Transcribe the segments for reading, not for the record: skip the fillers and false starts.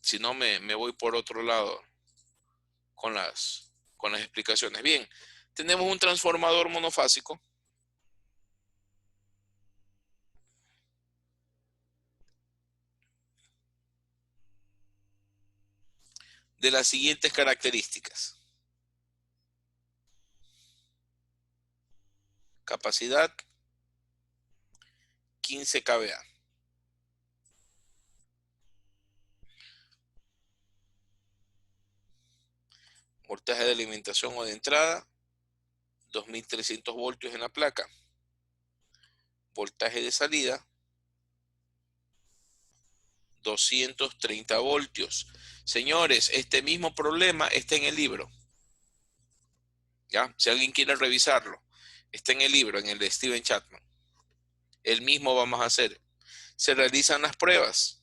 Si no, me voy por otro lado con las explicaciones. Bien, tenemos un transformador monofásico de las siguientes características. Capacidad 15 kVA. Voltaje de alimentación o de entrada, 2300 voltios en la placa. Voltaje de salida, 230 voltios. Señores, este mismo problema está en el libro. ¿Ya? Si alguien quiere revisarlo, está en el libro, en el de Steven Chapman. El mismo vamos a hacer. Se realizan las pruebas.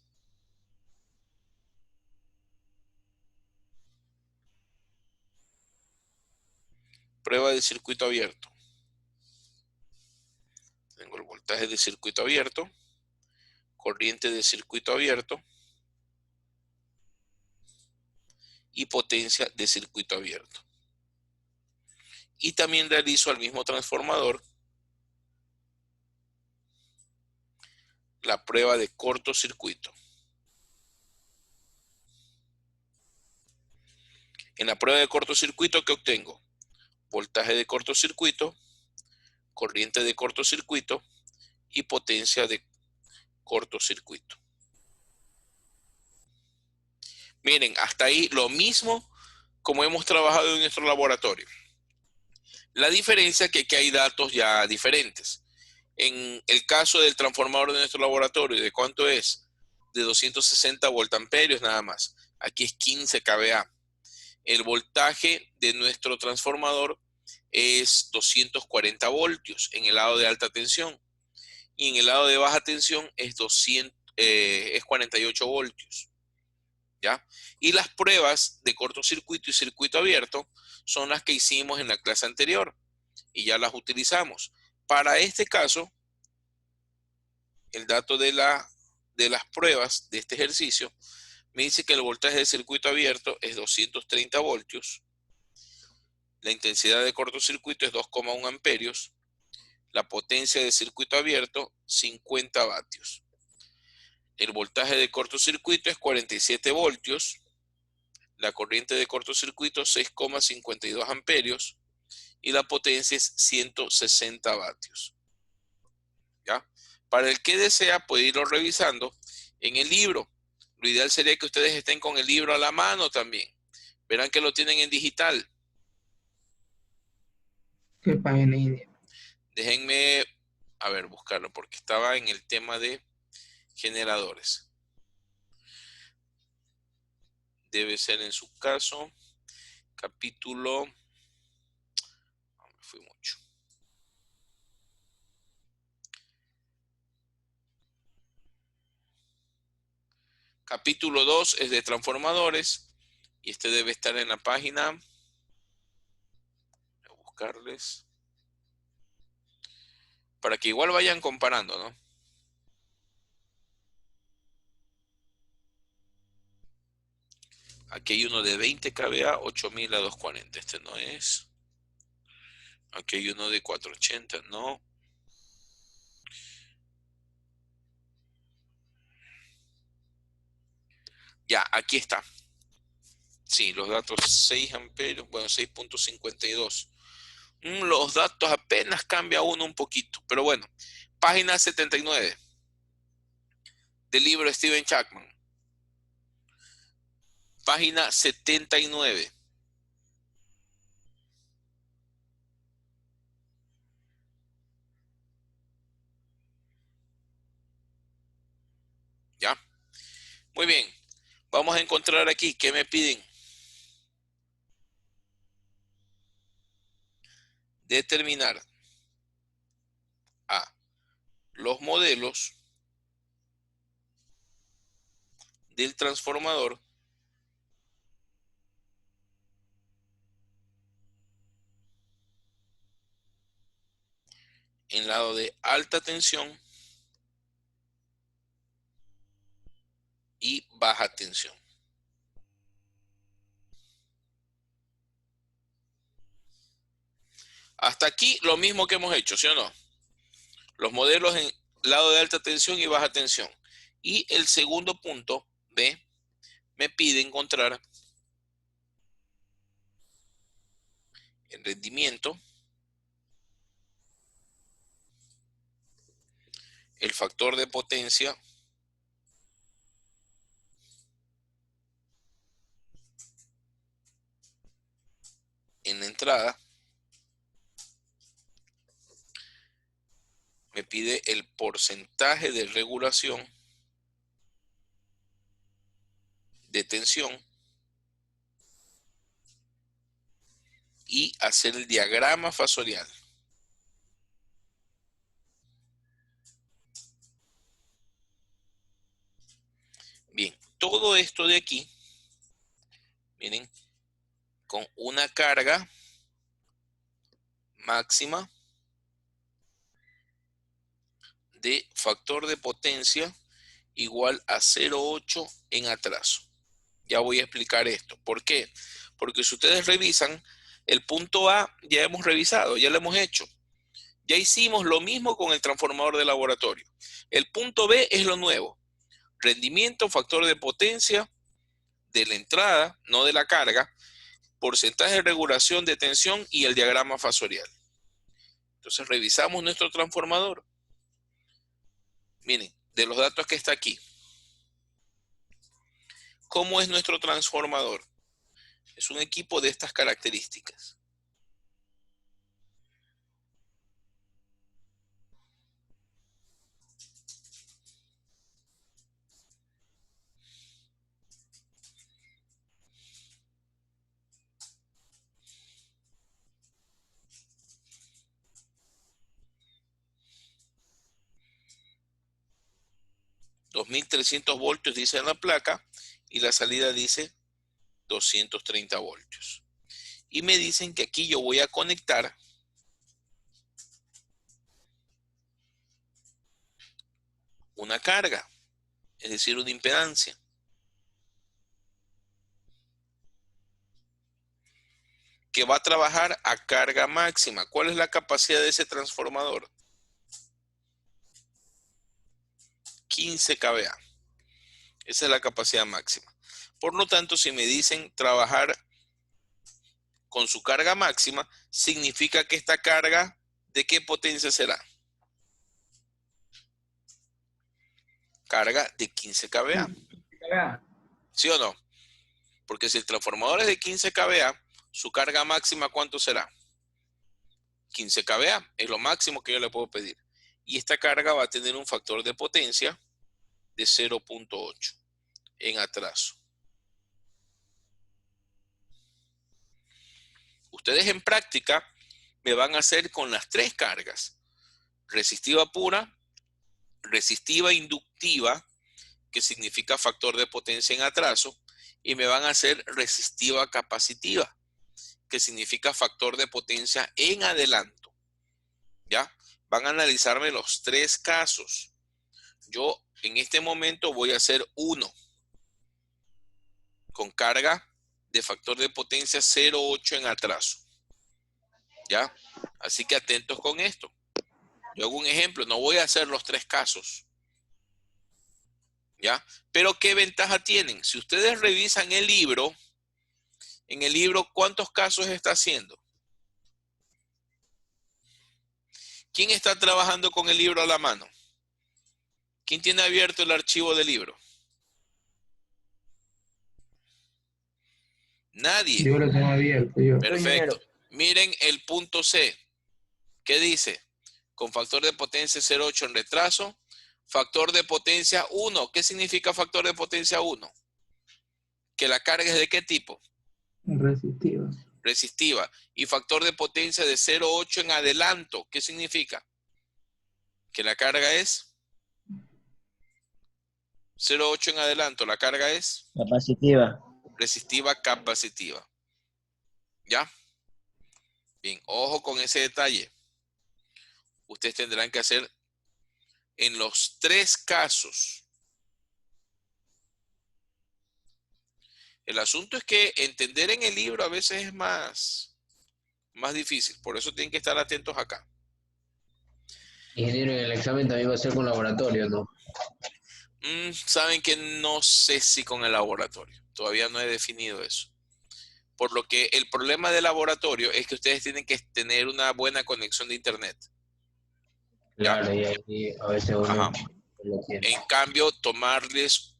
Prueba de circuito abierto. Tengo el voltaje de circuito abierto, corriente de circuito abierto y potencia de circuito abierto. Y también realizo al mismo transformador la prueba de cortocircuito. En la prueba de cortocircuito, ¿qué obtengo? Voltaje de cortocircuito, corriente de cortocircuito y potencia de cortocircuito. Miren, hasta ahí lo mismo como hemos trabajado en nuestro laboratorio. La diferencia es que aquí hay datos ya diferentes. En el caso del transformador de nuestro laboratorio, ¿de cuánto es? De 260 voltamperios nada más. Aquí es 15 kVA. El voltaje de nuestro transformador es 240 voltios en el lado de alta tensión. Y en el lado de baja tensión es 48 voltios. ¿Ya? Y las pruebas de cortocircuito y circuito abierto son las que hicimos en la clase anterior y ya las utilizamos. Para este caso, el dato de las pruebas de este ejercicio me dice que el voltaje de circuito abierto es 230 voltios, la intensidad de cortocircuito es 2,1 amperios, la potencia de circuito abierto 50 vatios. El voltaje de cortocircuito es 47 voltios, la corriente de cortocircuito 6,52 amperios y la potencia es 160 vatios. ¿Ya? Para el que desea puede irlo revisando en el libro. Lo ideal sería que ustedes estén con el libro a la mano también. Verán que lo tienen en digital. ¿Qué página India? Déjenme, a ver, buscarlo porque estaba en el tema de generadores. Debe ser en su caso, capítulo, no me fui mucho. Capítulo 2 es de transformadores y este debe estar en la página. Voy a buscarles. Para que igual vayan comparando, ¿no? Aquí hay uno de 20 kVA, 8000 a 240. Este no es. Aquí hay uno de 480, no. Ya, aquí está. Sí, los datos 6 amperios, bueno, 6,52. Los datos apenas cambia uno un poquito, pero bueno. Página 79 del libro de Steven Chapman. Página 79. ¿Ya? Muy bien. Vamos a encontrar aquí, ¿qué me piden? Determinar a los modelos del transformador en lado de alta tensión y baja tensión. Hasta aquí lo mismo que hemos hecho, ¿sí o no? Los modelos en lado de alta tensión y baja tensión. Y el segundo punto, B, me pide encontrar el rendimiento, el factor de potencia en la entrada, me pide el porcentaje de regulación de tensión y hacer el diagrama fasorial. Bien, todo esto de aquí, miren, con una carga máxima de factor de potencia igual a 0,8 en atraso. Ya voy a explicar esto. ¿Por qué? Porque si ustedes revisan, el punto A ya hemos revisado, ya lo hemos hecho. Ya hicimos lo mismo con el transformador de laboratorio. El punto B es lo nuevo. Rendimiento, factor de potencia de la entrada, no de la carga, porcentaje de regulación de tensión y el diagrama fasorial. Entonces revisamos nuestro transformador. Miren, de los datos que está aquí. ¿Cómo es nuestro transformador? Es un equipo de estas características. $2.300 dice en la placa y la salida dice 230 voltios. Y me dicen que aquí yo voy a conectar una carga, es decir, una impedancia, que va a trabajar a carga máxima. ¿Cuál es la capacidad de ese transformador? 15 kVA. Esa es la capacidad máxima. Por lo tanto, si me dicen trabajar con su carga máxima, significa que esta carga, ¿de qué potencia será? Carga de 15 kVA. ¿Sí o no? Porque si el transformador es de 15 kVA, su carga máxima, ¿cuánto será? 15 kVA. Es lo máximo que yo le puedo pedir. Y esta carga va a tener un factor de potencia de 0,8 en atraso. Ustedes en práctica me van a hacer con las tres cargas. Resistiva pura, resistiva inductiva, que significa factor de potencia en atraso, y me van a hacer resistiva capacitiva, que significa factor de potencia en adelanto. ¿Ya? Van a analizarme los tres casos. Yo en este momento voy a hacer uno con carga de factor de potencia 0,8 en atraso. ¿Ya? Así que atentos con esto. Yo hago un ejemplo, no voy a hacer los tres casos. ¿Ya? Pero ¿qué ventaja tienen? Si ustedes revisan el libro, en el libro, ¿cuántos casos está haciendo? ¿Quién está trabajando con el libro a la mano? ¿Quién tiene abierto el archivo del libro? Nadie. Yo lo tengo abierto, yo. Perfecto. Miren el punto C. ¿Qué dice? Con factor de potencia 0,8 en retraso. Factor de potencia 1. ¿Qué significa factor de potencia 1? Que la carga es de qué tipo? Resistiva. Resistiva. Y factor de potencia de 0,8 en adelanto. ¿Qué significa? Que la carga es 0,8 en adelanto. La carga es Capacitiva. resistiva capacitiva. ¿Ya? Bien, ojo con ese detalle. Ustedes tendrán que hacer en los tres casos. El asunto es que entender en el libro a veces es más Más difícil. Por eso tienen que estar atentos acá. Ingeniero, en el examen también va a ser con laboratorio, ¿no? Saben que no sé si con el laboratorio. Todavía no he definido eso. Por lo que el problema del laboratorio es que ustedes tienen que tener una buena conexión de internet. ¿Ya? Claro, y ahí a veces uno Ajá. lo tiene. En cambio, tomarles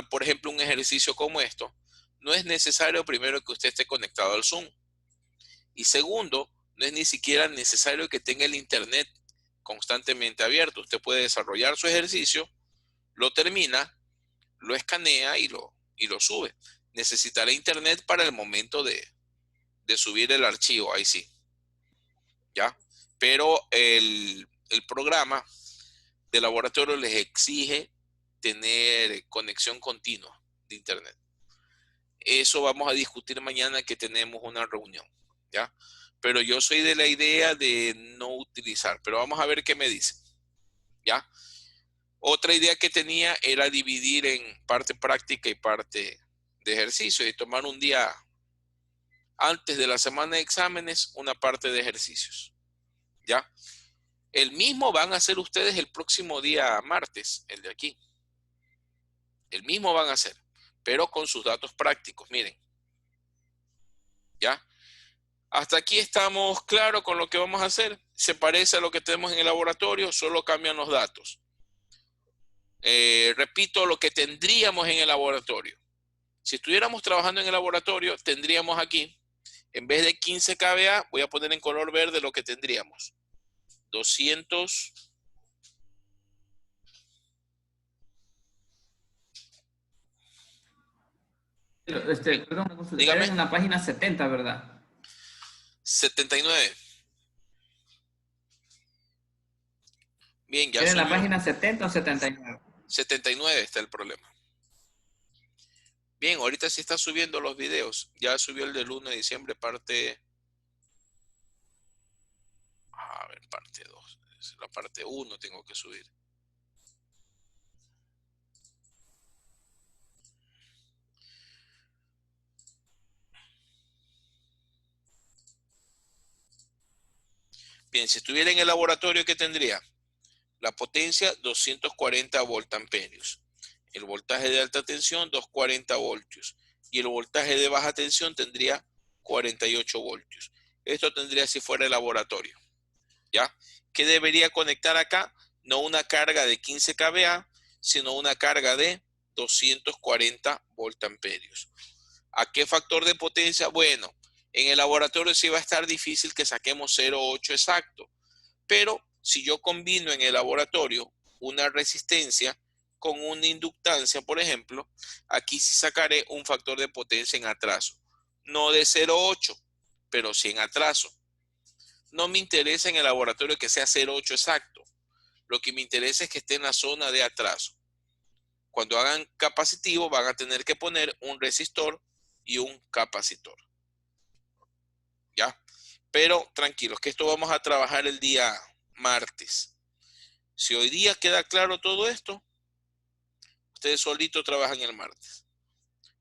por ejemplo, un ejercicio como esto, no es necesario primero que usted esté conectado al Zoom. Y segundo, no es ni siquiera necesario que tenga el internet constantemente abierto. Usted puede desarrollar su ejercicio, lo termina, lo escanea y lo sube. Necesitará internet para el momento de subir el archivo, ahí sí. ¿Ya? Pero el programa de laboratorio les exige tener conexión continua de internet. Eso vamos a discutir mañana que tenemos una reunión, ¿ya? Pero yo soy de la idea de no utilizar, pero vamos a ver qué me dicen, ¿ya? Otra idea que tenía era dividir en parte práctica y parte de ejercicio y tomar un día antes de la semana de exámenes una parte de ejercicios, ¿ya? El mismo van a hacer ustedes el próximo día martes, el de aquí. El mismo van a hacer, pero con sus datos prácticos, miren, ¿ya? Hasta aquí estamos claros con lo que vamos a hacer. Se parece a lo que tenemos en el laboratorio, solo cambian los datos. Repito lo que tendríamos en el laboratorio. Si estuviéramos trabajando en el laboratorio, tendríamos aquí, en vez de 15 kVA, voy a poner en color verde lo que tendríamos. 200. Perdón, una consulta. Era Dígame, en la página 70, ¿verdad? 79. Bien, ya ¿Era en la subió. página 70 o 79? 79 está el problema. Bien, ahorita sí está subiendo los videos. Ya subió el del 1 de diciembre, parte... A ver, parte 2. La parte 1 tengo que subir. Bien, si estuviera en el laboratorio, ¿qué tendría? La potencia, 240 voltamperios. El voltaje de alta tensión, 240 voltios. Y el voltaje de baja tensión tendría 48 voltios. Esto tendría si fuera el laboratorio. ¿Ya? ¿Qué debería conectar acá? No una carga de 15 kVA, sino una carga de 240 voltamperios. ¿A qué factor de potencia? Bueno, en el laboratorio sí va a estar difícil que saquemos 0,8 exacto. Pero si yo combino en el laboratorio una resistencia con una inductancia, por ejemplo, aquí sí sacaré un factor de potencia en atraso. No de 0,8, pero sí en atraso. No me interesa en el laboratorio que sea 0,8 exacto. Lo que me interesa es que esté en la zona de atraso. Cuando hagan capacitivo van a tener que poner un resistor y un capacitor. ¿Ya? Pero tranquilos, que esto vamos a trabajar el día martes. Si hoy día queda claro todo esto, ustedes solitos trabajan el martes.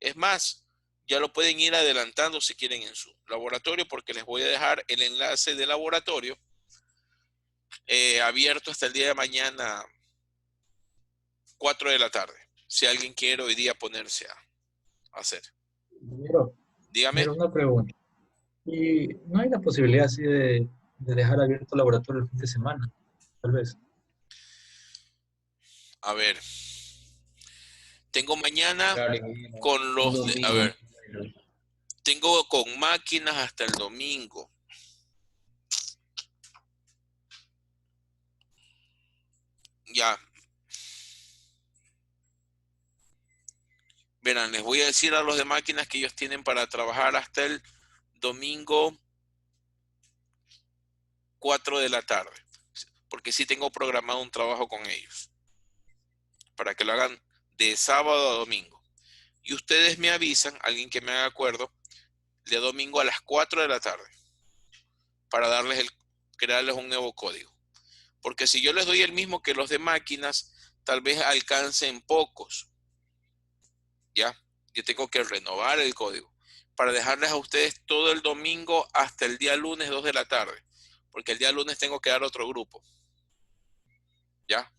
Es más, ya lo pueden ir adelantando si quieren en su laboratorio, porque les voy a dejar el enlace de laboratorio abierto hasta el día de mañana, 4 de la tarde. Si alguien quiere hoy día ponerse a hacer. Ingeniero, Dígame. ingeniero, una pregunta. ¿Y no hay la posibilidad así de dejar abierto el laboratorio el fin de semana? Tal vez. A ver. Tengo mañana Claro, ingeniero. con Un los... a domingo. ver. Tengo con máquinas hasta el domingo. Ya. Verán, les voy a decir a los de máquinas que ellos tienen para trabajar hasta el domingo 4 de la tarde. Porque sí tengo programado un trabajo con ellos. Para que lo hagan de sábado a domingo. Y ustedes me avisan, alguien que me haga acuerdo, de domingo a las 4 de la tarde. Para crearles un nuevo código. Porque si yo les doy el mismo que los de máquinas, tal vez alcancen pocos. ¿Ya? Yo tengo que renovar el código. para dejarles a ustedes todo el domingo hasta el día lunes 2 de la tarde, porque el día lunes tengo que dar otro grupo. ¿Ya?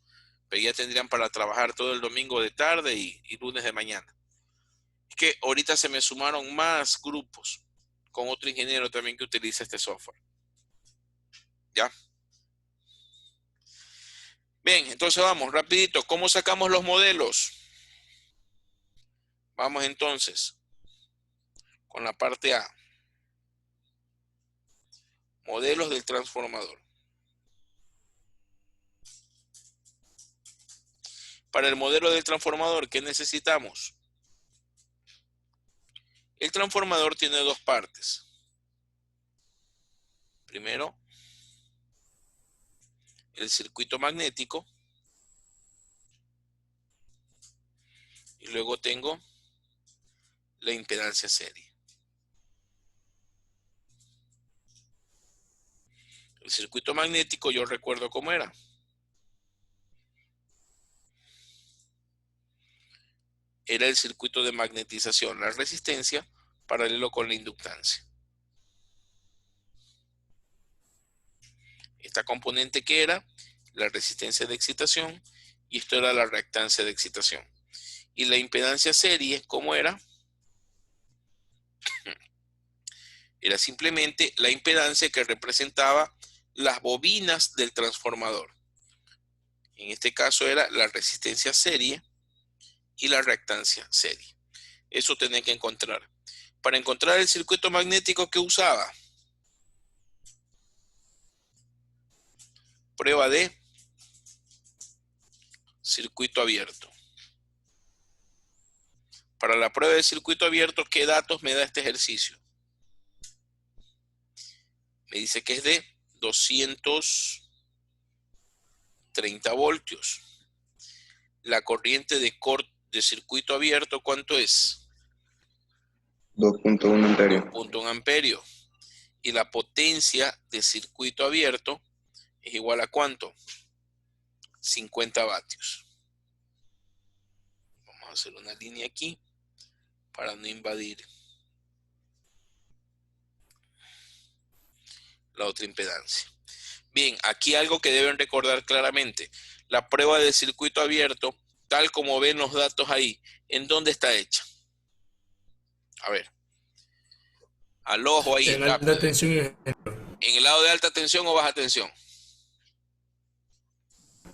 Pero ya tendrían para trabajar todo el domingo de tarde y lunes de mañana. Es que ahorita se me sumaron más grupos con otro ingeniero también que utiliza este software. ¿Ya? Bien, entonces vamos rapidito. ¿Cómo sacamos los modelos? Vamos entonces con la parte A. Modelos del transformador. Para el modelo del transformador, ¿qué necesitamos? El transformador tiene dos partes. Primero, el circuito magnético. Y luego tengo la impedancia serie. El circuito magnético yo recuerdo cómo era. Era el circuito de magnetización, la resistencia paralelo con la inductancia. Esta componente que era la resistencia de excitación y esto era la reactancia de excitación. Y la impedancia serie, ¿cómo era? Era simplemente la impedancia que representaba las bobinas del transformador. En este caso era la resistencia serie y la reactancia serie. Eso tenía que encontrar. Para encontrar el circuito magnético que usaba, prueba de circuito abierto. Para la prueba de circuito abierto, ¿qué datos me da este ejercicio? Me dice que es de 230 voltios. La corriente de circuito abierto, ¿cuánto es? 2.1 amperio. 2.1 amperio. Y la potencia de circuito abierto es igual a ¿cuánto? 50 vatios. Vamos a hacer una línea aquí para no invadir la otra impedancia. Bien, aquí algo que deben recordar claramente. La prueba de circuito abierto, tal como ven los datos ahí, ¿en dónde está hecha? A ver. Al ojo ahí. En alta tensión. ¿En el lado de alta tensión o baja tensión?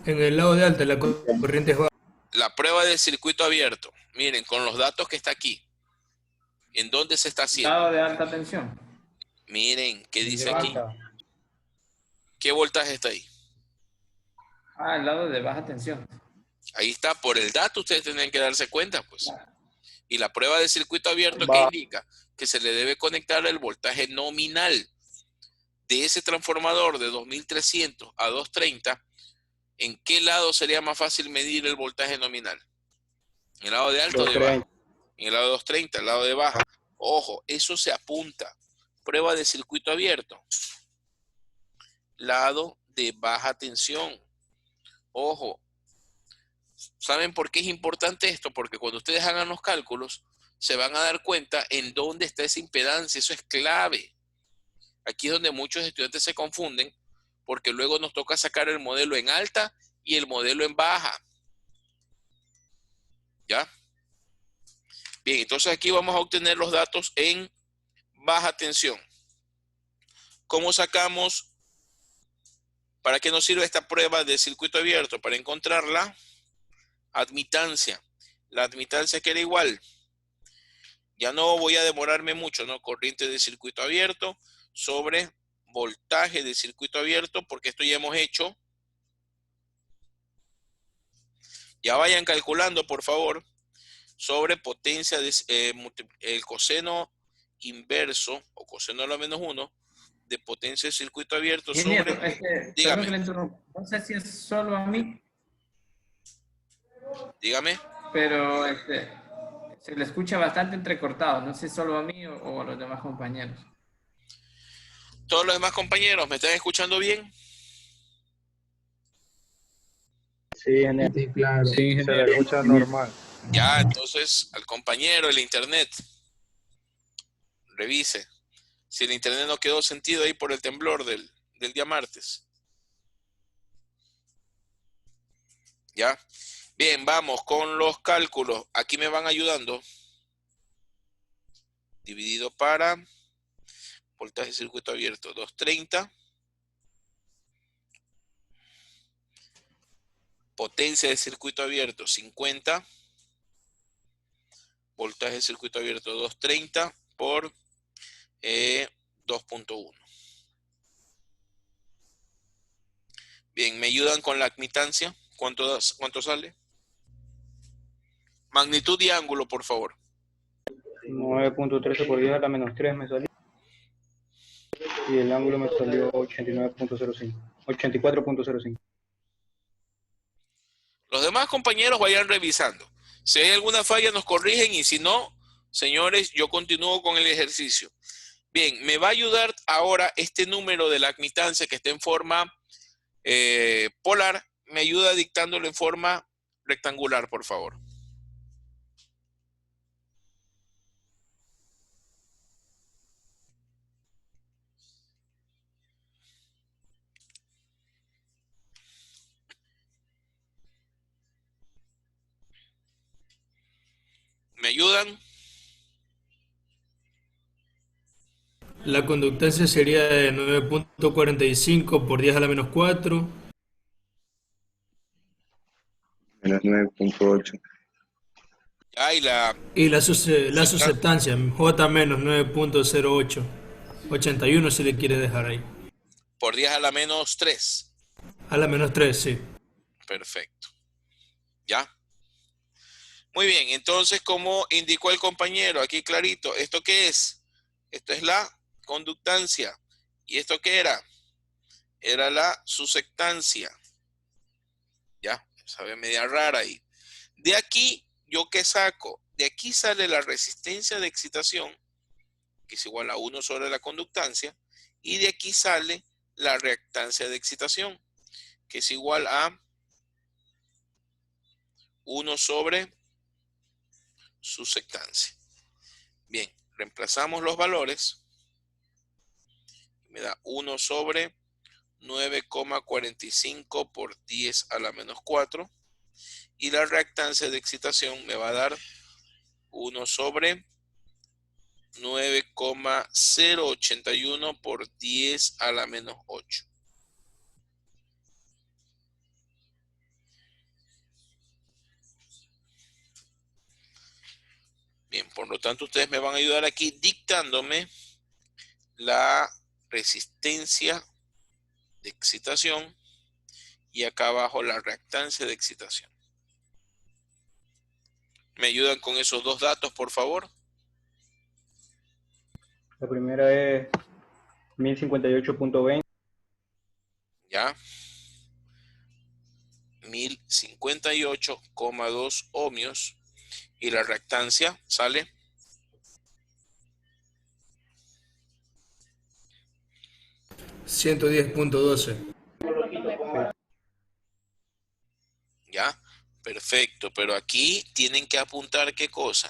En el lado de alta, la corriente es baja. La prueba de circuito abierto. Miren, con los datos que está aquí. ¿En dónde se está haciendo? Lado de alta tensión. Miren, ¿qué dice aquí? ¿Qué voltaje está ahí? Ah, el lado de baja tensión. Ahí está, por el dato ustedes tienen que darse cuenta, pues. Y la prueba de circuito abierto, ¿qué indica? Que se le debe conectar el voltaje nominal de ese transformador de 2300 a 230. ¿En qué lado sería más fácil medir el voltaje nominal? ¿En el lado de alto o de bajo? En el lado de 230, el lado de baja. Ojo, eso se apunta. Prueba de circuito abierto. Lado de baja tensión. Ojo. ¿Saben por qué es importante esto? Porque cuando ustedes hagan los cálculos, se van a dar cuenta en dónde está esa impedancia. Eso es clave. Aquí es donde muchos estudiantes se confunden, porque luego nos toca sacar el modelo en alta y el modelo en baja. ¿Ya? Bien, entonces aquí vamos a obtener los datos en baja tensión. ¿Cómo sacamos? ¿Para qué nos sirve esta prueba de circuito abierto? Para encontrar la admitancia. La admitancia que era igual. Ya no voy a demorarme mucho, ¿no? Corriente de circuito abierto sobre voltaje de circuito abierto, porque esto ya hemos hecho. Ya vayan calculando, por favor, sobre potencia de el coseno inverso o coseno de la menos 1 de potencia de circuito abierto Ingeniero, sobre... perdón Dígame. que le interrumpa. No sé si es solo a mí, Dígame. pero se le escucha bastante entrecortado. No sé si es solo a mí o a los demás compañeros. Todos los demás compañeros, ¿me están escuchando bien? Sí, claro. Sí, se le escucha normal. Ya, entonces, al compañero, el internet. Revise. Si el internet no quedó sentido ahí por el temblor del día martes. ¿Ya? Bien, vamos con los cálculos. Aquí me van ayudando. Dividido para voltaje de circuito abierto 230. Potencia de circuito abierto 50. Voltaje de circuito abierto 230 por 2.1. Bien, ¿me ayudan con la admitancia? ¿Cuánto sale? Magnitud y ángulo, por favor. 9.13 por 10 a la menos 3 me salió. Y el ángulo me salió 89.05. 84.05. Los demás compañeros vayan revisando. Si hay alguna falla nos corrigen y si no, señores, yo continúo con el ejercicio. Bien, me va a ayudar ahora este número de la admitancia que está en forma polar. Me ayuda dictándolo en forma rectangular, por favor. ¿Me ayudan? La conductancia sería de 9.45 por 10 a la menos 4. Menos 9.8. Ah, y la Y la susceptancia, J menos 9.08. 81 si le quiere dejar ahí. por 10 a la menos 3. A la menos 3, sí. Perfecto. ¿Ya? Muy bien, entonces como indicó el compañero aquí clarito, ¿esto qué es? Esto es la conductancia. ¿Y esto qué era? Era la susceptancia. ¿Ya? Sabe media rara ahí. De aquí, ¿yo qué saco? De aquí sale la resistencia de excitación, que es igual a 1 sobre la conductancia, y de aquí sale la reactancia de excitación, que es igual a 1 sobre susceptancia. Bien, reemplazamos los valores. Me da 1 sobre 9,45 por 10 a la menos 4. Y la reactancia de excitación me va a dar 1 sobre 9,081 por 10 a la menos 8. Bien, por lo tanto ustedes me van a ayudar aquí dictándome la resistencia de excitación y acá abajo la reactancia de excitación. ¿Me ayudan con esos dos datos, por favor? La primera es 1058.20. Ya. 1058,2 ohmios. Y la reactancia sale 110.12. ya. Perfecto, pero aquí tienen que apuntar qué cosa.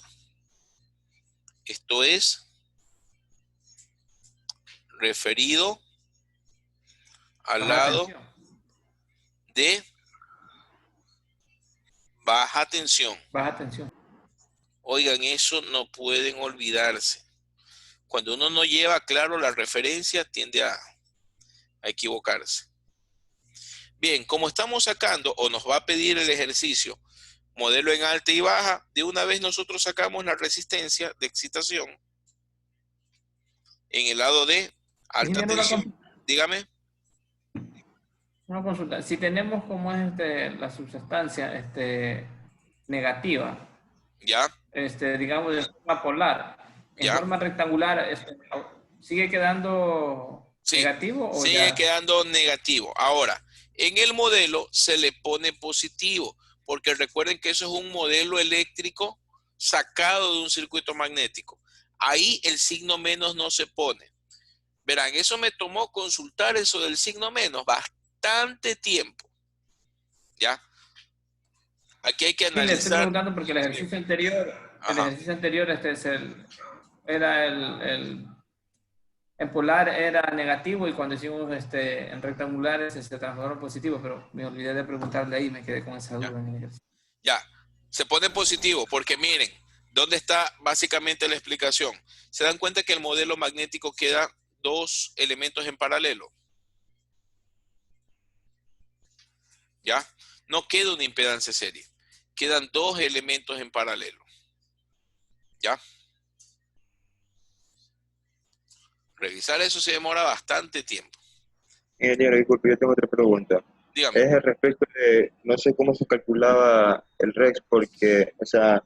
Esto es referido al Baja lado tensión. de baja tensión. Baja tensión. Oigan, eso no pueden olvidarse. Cuando uno no lleva claro la referencia, tiende a equivocarse. Bien, como estamos sacando o nos va a pedir el ejercicio modelo en alta y baja, de una vez nosotros sacamos la resistencia de excitación en el lado de alta Ingeniero, tensión. Dígame. una consulta. Si tenemos como es la subsustancia negativa, Ya, digamos de forma polar, en ya. forma rectangular, ¿sigue quedando Sí, negativo o sigue ya? quedando negativo. Ahora, en el modelo se le pone positivo, porque recuerden que eso es un modelo eléctrico sacado de un circuito magnético. Ahí el signo menos no se pone. Verán, eso me tomó consultar eso del signo menos bastante tiempo. ¿Ya? Aquí hay que Sí, le estoy analizar. preguntando porque el ejercicio anterior, Ajá. es era en polar era negativo y cuando hicimos en rectangulares se transformó en positivo, pero me olvidé de preguntarle ahí, me quedé con esa duda en el ejercicio. Ya, se pone positivo porque miren, ¿dónde está básicamente la explicación? Se dan cuenta que el modelo magnético queda dos elementos en paralelo. ¿Ya? No queda una impedancia serie. Quedan dos elementos en paralelo. ¿Ya? Revisar eso se demora bastante tiempo. Ingeniero, disculpe, yo tengo otra pregunta. Dígame. Es al respecto de, no sé cómo se calculaba el REX, porque, o sea,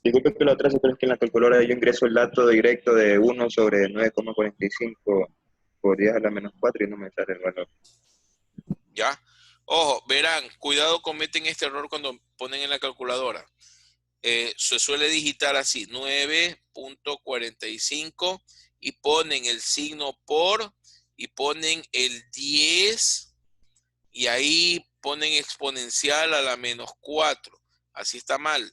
disculpe que lo atrase, pero es que en la calculadora yo ingreso el dato directo de 1/9,45 por 10 a la menos 4 y no me sale el valor. ¿Ya? Ojo, verán, cuidado, cometen este error cuando ponen en la calculadora. Se suele digitar así, 9.45 y ponen el signo por y ponen el 10 y ahí ponen exponencial a la menos 4. Así está mal.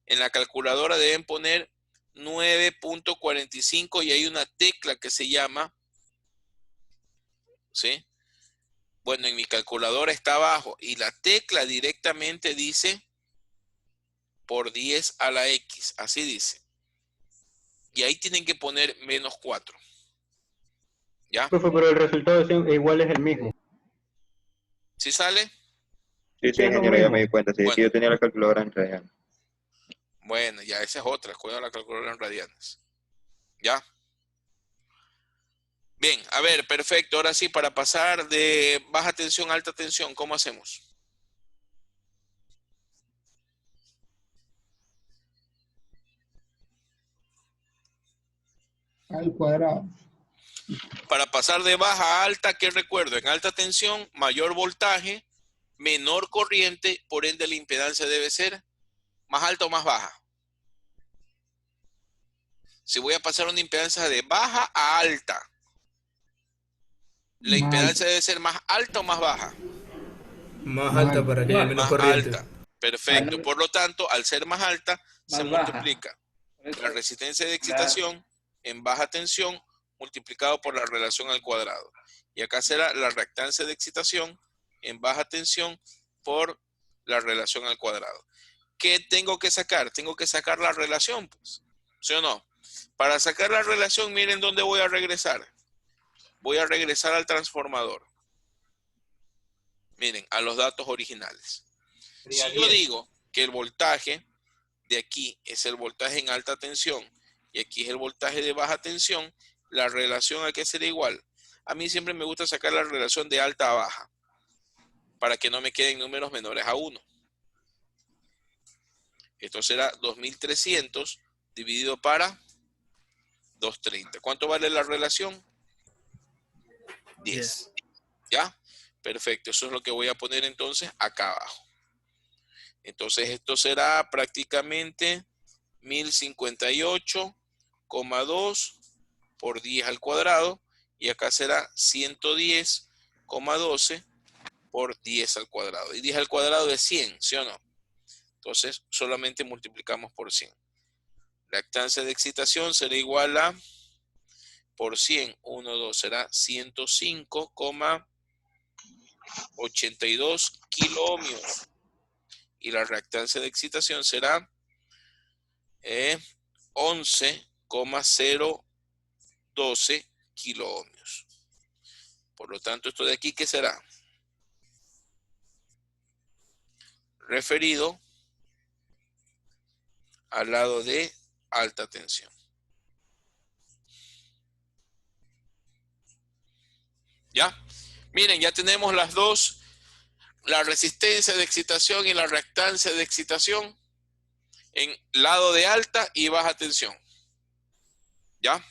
En la calculadora deben poner 9.45 y hay una tecla que se llama, ¿sí? Bueno, en mi calculadora está abajo y la tecla directamente dice por 10 a la X, así dice. Y ahí tienen que poner menos 4. ¿Ya? Profe, pero el resultado igual es el mismo. ¿Sí sale? Sí, Sí, sí, es lo ingeniero, ya me mismo. di cuenta. Sí, es que Bueno, yo tenía la calculadora en radianes. bueno, ya esa es otra. Cuidado la calculadora en radianes. ¿Ya? Bien, a ver, perfecto. Ahora sí, para pasar de baja tensión a alta tensión, ¿cómo hacemos? Al cuadrado. Para pasar de baja a alta, ¿qué recuerdo? En alta tensión, mayor voltaje, menor corriente, por ende la impedancia debe ser más alta o más baja. Si voy a pasar una impedancia de baja a alta, la Mal, impedancia debe ser más alta o más baja. Más alta mal. para que haya menos Más corriente. alta. Perfecto. Por lo tanto, al ser más alta, se Más baja. multiplica Por eso, la resistencia de la- excitación en baja tensión multiplicado por la relación al cuadrado. Y acá será la reactancia de excitación en baja tensión por la relación al cuadrado. ¿Qué tengo que sacar? Tengo que sacar la relación, pues. ¿Sí o no? Para sacar la relación, miren dónde voy a regresar. Voy a regresar al transformador. Miren, a los datos originales. Si yo digo que el voltaje de aquí es el voltaje en alta tensión y aquí es el voltaje de baja tensión, la relación aquí será igual. A mí siempre me gusta sacar la relación de alta a baja para que no me queden números menores a 1. Esto será 2300 dividido para 230. ¿Cuánto vale la relación? 10. ¿Ya? Perfecto. Eso es lo que voy a poner entonces acá abajo. Entonces esto será prácticamente 1058,2 por 10 al cuadrado y acá será 110,12 por 10 al cuadrado. Y 10 al cuadrado es 100, ¿sí o no? Entonces solamente multiplicamos por 100. Reactancia de excitación será igual a por 100, 1, 2 será 105,82 kiloohmios. Y la reactancia de excitación será 11,012 kiloohmios. Por lo tanto, esto de aquí, ¿qué será? Referido al lado de alta tensión. ¿Ya? Miren, ya tenemos las dos, la resistencia de excitación y la reactancia de excitación en lado de alta y baja tensión. ¿Ya?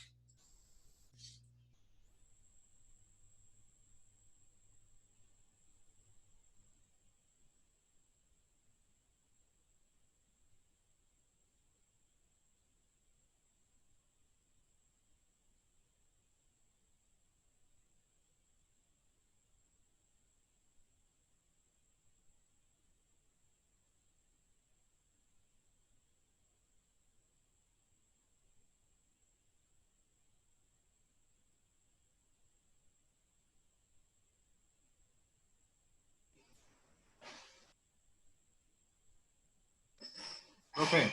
Profe,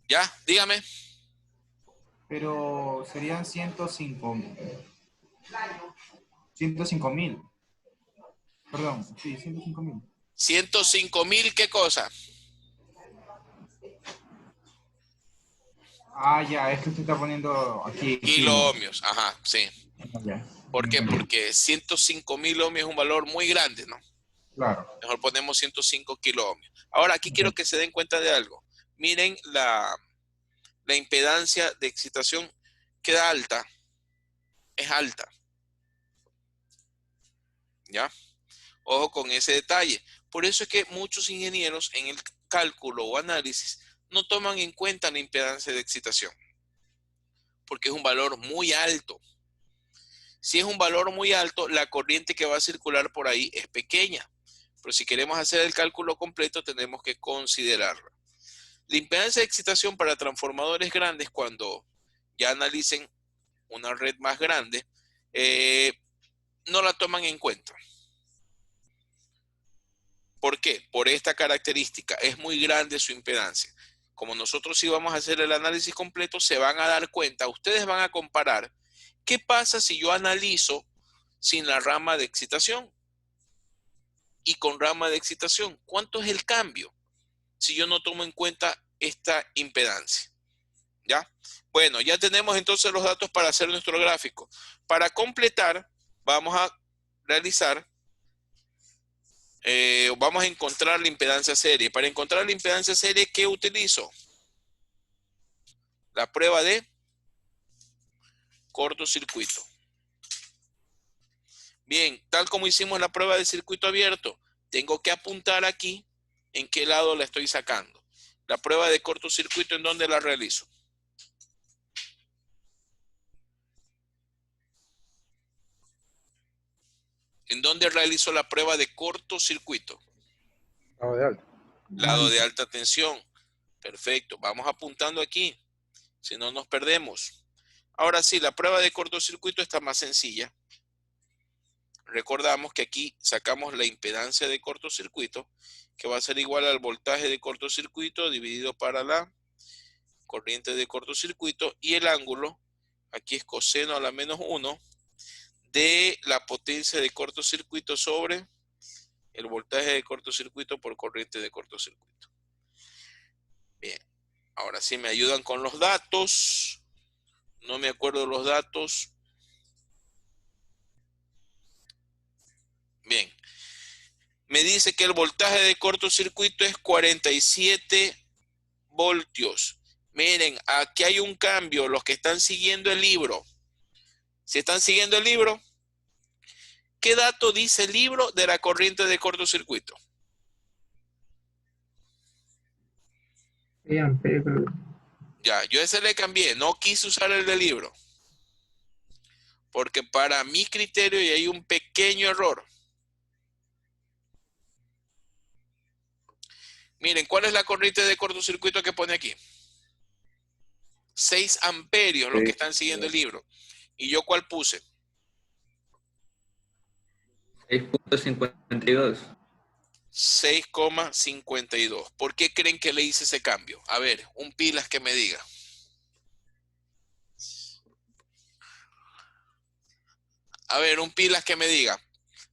¿Ya? Dígame. pero serían 105.000. Perdón, sí, 105.000. 105.000, ¿qué cosa? Ah, ya, es que usted está poniendo aquí Kiloohmios, ajá, sí. Ya, ¿Por qué? Porque 105.000 ohmios es un valor muy grande, ¿no? claro. Mejor ponemos 105 kiloohmios. Ahora, aquí quiero que se den cuenta de algo. Miren la impedancia de excitación queda alta. Es alta. ¿Ya? Ojo con ese detalle. Por eso es que muchos ingenieros en el cálculo o análisis no toman en cuenta la impedancia de excitación. Porque es un valor muy alto. Si es un valor muy alto, la corriente que va a circular por ahí es pequeña. Pero si queremos hacer el cálculo completo, tenemos que considerarla. La impedancia de excitación para transformadores grandes, cuando ya analicen una red más grande, no la toman en cuenta. ¿Por qué? Por esta característica. Es muy grande su impedancia. Como nosotros sí vamos a hacer el análisis completo, se van a dar cuenta, ustedes van a comparar qué pasa si yo analizo sin la rama de excitación y con rama de excitación. ¿Cuánto es el cambio si yo no tomo en cuenta esta impedancia? ¿Ya? Bueno, ya tenemos entonces los datos para hacer nuestro gráfico. Para completar, vamos a realizar, vamos a encontrar la impedancia serie. Para encontrar la impedancia serie, ¿qué utilizo? La prueba de cortocircuito. Bien, tal como hicimos la prueba de circuito abierto, tengo que apuntar aquí en qué lado la estoy sacando. La prueba de cortocircuito, ¿en dónde la realizo? ¿En dónde realizo la prueba de cortocircuito? Lado de alta. Lado de alta tensión. Perfecto. Vamos apuntando aquí. Si no nos perdemos. Ahora sí, la prueba de cortocircuito está más sencilla. Recordamos que aquí sacamos la impedancia de cortocircuito, que va a ser igual al voltaje de cortocircuito dividido para la corriente de cortocircuito, y el ángulo, aquí es coseno a la menos 1, de la potencia de cortocircuito sobre el voltaje de cortocircuito por corriente de cortocircuito. Bien, ahora sí me ayudan con los datos. No me acuerdo los datos. Bien, me dice que el voltaje de cortocircuito es 47 voltios. Miren, aquí hay un cambio. Los que están siguiendo el libro, si están siguiendo el libro, ¿qué dato dice el libro de la corriente de cortocircuito? Ya, yo ese le cambié, no quise usar el del libro. Porque para mi criterio y hay un pequeño error. Miren, ¿cuál es la corriente de cortocircuito que pone aquí? 6 amperios, los que están siguiendo el libro. ¿Y yo cuál puse? 6.52. 6,52. ¿Por qué creen que le hice ese cambio? A ver, un pilas que me diga. A ver, un pilas que me diga.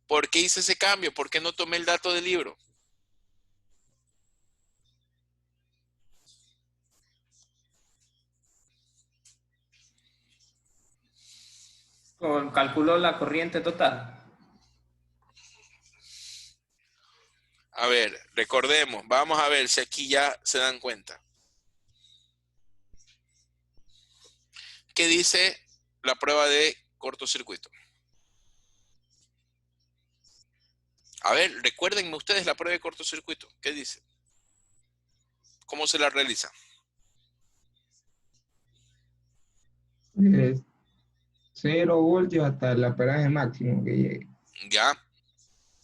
¿Por qué hice ese cambio? ¿Por qué no tomé el dato del libro? Calculó la corriente total. A ver, recordemos. Vamos a ver si aquí ya se dan cuenta. ¿Qué dice la prueba de cortocircuito? A ver, recuérdenme ustedes la prueba de cortocircuito. ¿Qué dice? ¿Cómo se la realiza? 0 voltios hasta el amperaje máximo que llegue. Ya.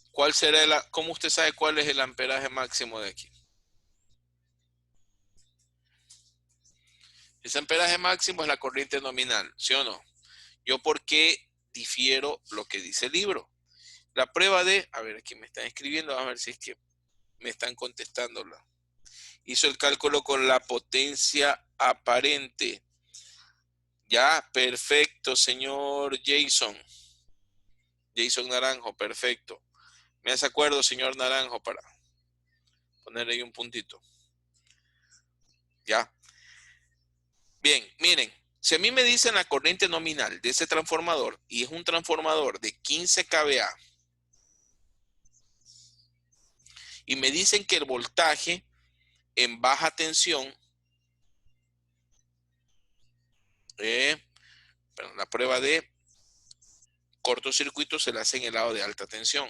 ¿Cuál será cómo usted sabe cuál es el amperaje máximo de aquí? Ese amperaje máximo es la corriente nominal, ¿sí o no? Yo, ¿por qué difiero lo que dice el libro? La prueba de, a ver, aquí me están escribiendo, a ver si es que Me están contestando. Hizo el cálculo con la potencia aparente. Ya, perfecto, señor Jason. Jason Naranjo, perfecto. Me hace acuerdo, señor Naranjo, para poner ahí un puntito. Ya. Bien, miren. Si a mí me dicen la corriente nominal de ese transformador y es un transformador de 15 kVA y me dicen que el voltaje en baja tensión, la prueba de cortocircuito se la hace en el lado de alta tensión,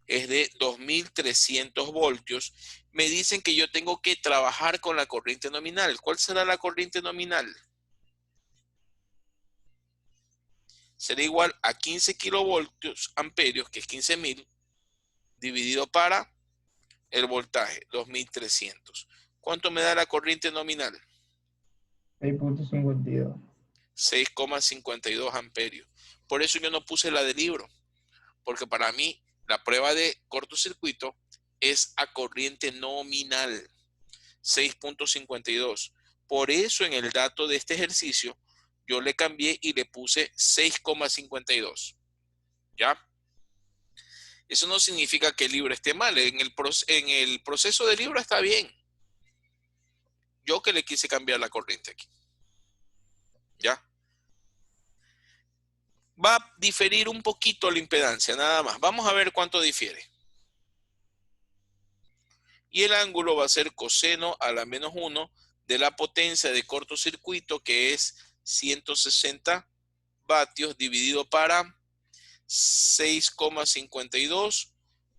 es de 2300 voltios, me dicen que yo tengo que trabajar con la corriente nominal. ¿Cuál será la corriente nominal? Será igual a 15 kilovoltios amperios, que es 15.000, dividido para el voltaje, 2300. ¿Cuánto me da la corriente nominal? 6.52. 6,52 amperios. Por eso yo no puse la del libro, porque para mí la prueba de cortocircuito es a corriente nominal, 6.52. Por eso en el dato de este ejercicio yo le cambié y le puse 6,52. ¿Ya? Eso no significa que el libro esté mal. En el proceso del libro está bien. Yo que le quise cambiar la corriente aquí. ¿Ya? Va a diferir un poquito la impedancia, nada más. Vamos a ver cuánto difiere. Y el ángulo va a ser coseno a la menos 1 de la potencia de cortocircuito, que es 160 vatios dividido para 6,52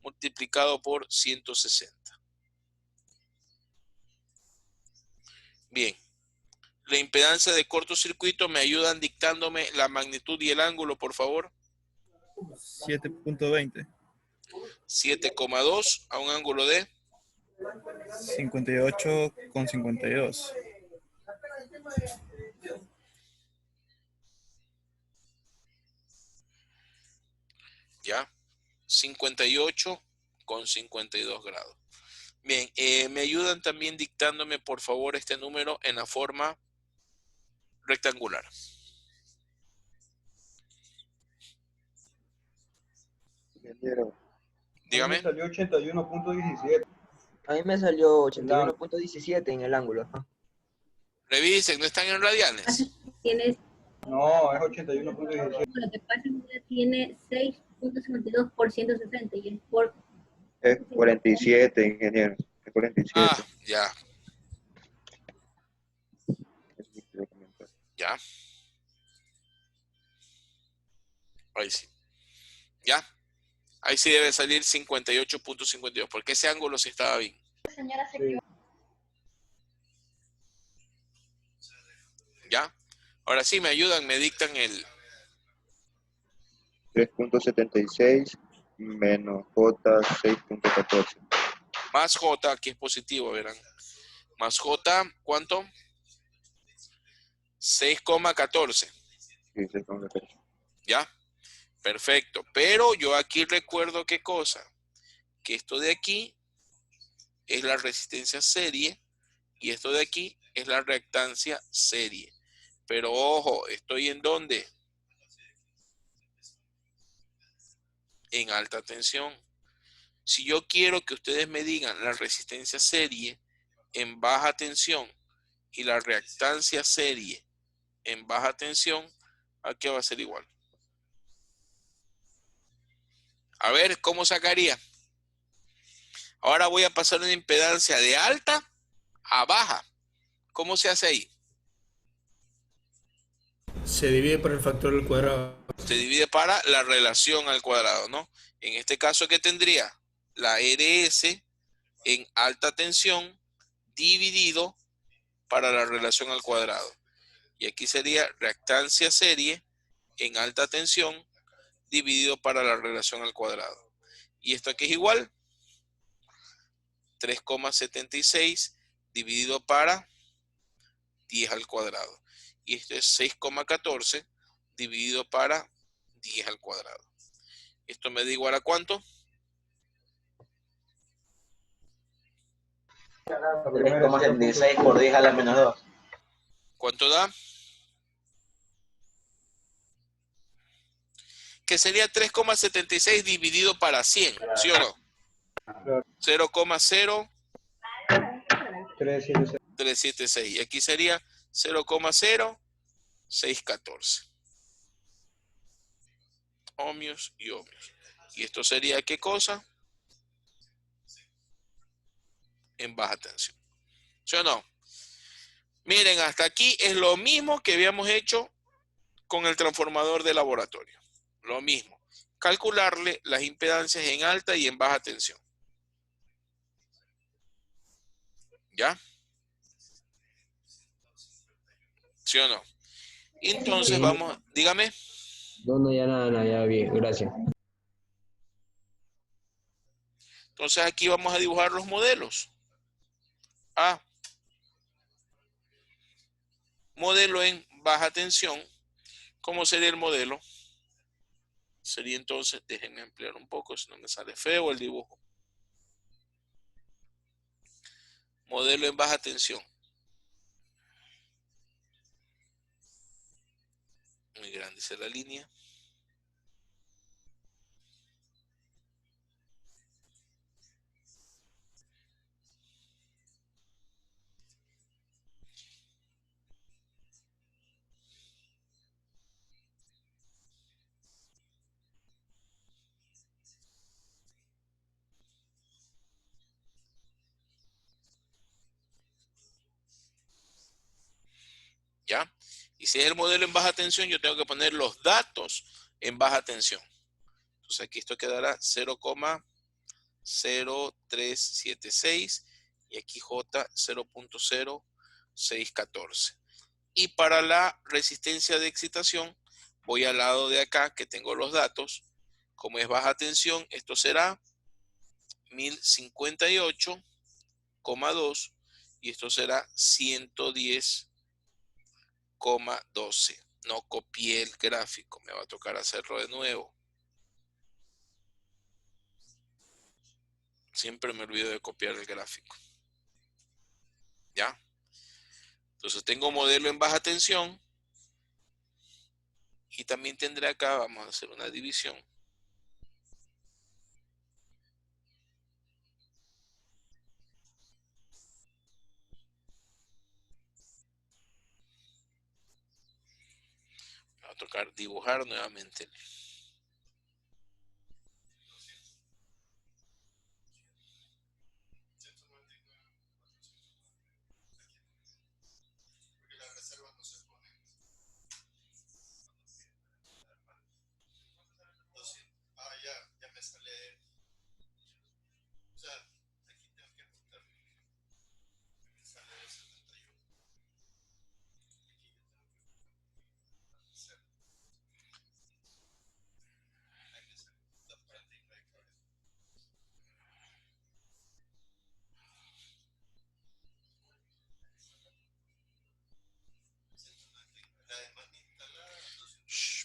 multiplicado por 160. Bien. La impedancia de cortocircuito, me ayudan dictándome la magnitud y el ángulo, por favor. 7.20. 7,2 a un ángulo de 58,52. Ya. 58,52 grados. Bien, me ayudan también dictándome, por favor, este número en la forma rectangular. Dígame. Me salió 81.17. A mí me salió 81.17 en el ángulo. Ajá. Revisen, ¿no están en radianes? No, es 81.17. Lo que pasa es que tiene 6.52 por 160 y es por... Es 47, ingeniero. Es 47. Ah, ya. Ya. Ahí sí. Ya. Ahí sí debe salir 58.52, porque ese ángulo sí estaba bien. Señora, se equivocó. ¿Ya? Ahora sí me ayudan, me dictan el 3.76 menos J 6.14. más J, aquí es positivo, verán. Más J, ¿cuánto? 6,14. Sí, 6.14. ¿Ya? Perfecto. Pero yo aquí recuerdo qué cosa. Que esto de aquí es la resistencia serie y esto de aquí es la reactancia serie. Pero ojo, ¿estoy en dónde? En alta tensión. Si yo quiero que ustedes me digan la resistencia serie en baja tensión y la reactancia serie en baja tensión, aquí va a ser igual. A ver, ¿cómo sacaría? Ahora voy a pasar una impedancia de alta a baja. ¿Cómo se hace ahí? Se divide por el factor al cuadrado. Se divide para la relación al cuadrado, ¿no? En este caso, ¿qué tendría? La RS en alta tensión dividido para la relación al cuadrado. Y aquí sería reactancia serie en alta tensión dividido para la relación al cuadrado. ¿Y esto aquí es igual? 3,76 dividido para 10 al cuadrado. Y esto es 6,14 dividido para 10 al cuadrado. Esto me da igual a ¿cuánto? 3,76 por 10 a la menos 2. ¿Cuánto da? Que sería 3,76 dividido para 100, ¿sí o no? 0,0376. Y aquí sería 0,0614. Ohmios y ohmios. ¿Y esto sería qué cosa? En baja tensión. ¿Sí o no? Miren, hasta aquí es lo mismo que habíamos hecho con el transformador de laboratorio. Lo mismo. Calcularle las impedancias en alta y en baja tensión. ¿Ya? ¿Sí o no? Entonces Sí. vamos, dígame. No, ya nada, ya bien, gracias. Entonces aquí vamos a dibujar los modelos. A. Modelo en baja tensión. ¿Cómo sería el modelo? Sería entonces, déjenme ampliar un poco, si no me sale feo el dibujo. Modelo en baja tensión. Muy grande es la línea. ¿Ya? Y si es el modelo en baja tensión, yo tengo que poner los datos en baja tensión. Entonces aquí esto quedará 0,0376 y aquí J 0,0614. Y para la resistencia de excitación, voy al lado de acá que tengo los datos. Como es baja tensión, esto será 1058,2 y esto será 110,12. No copié el gráfico, me va a tocar hacerlo de nuevo. Siempre me olvido de copiar el gráfico. ¿Ya? Entonces tengo modelo en baja tensión. Y también tendré acá, vamos a hacer una división. Me va a tocar dibujar nuevamente.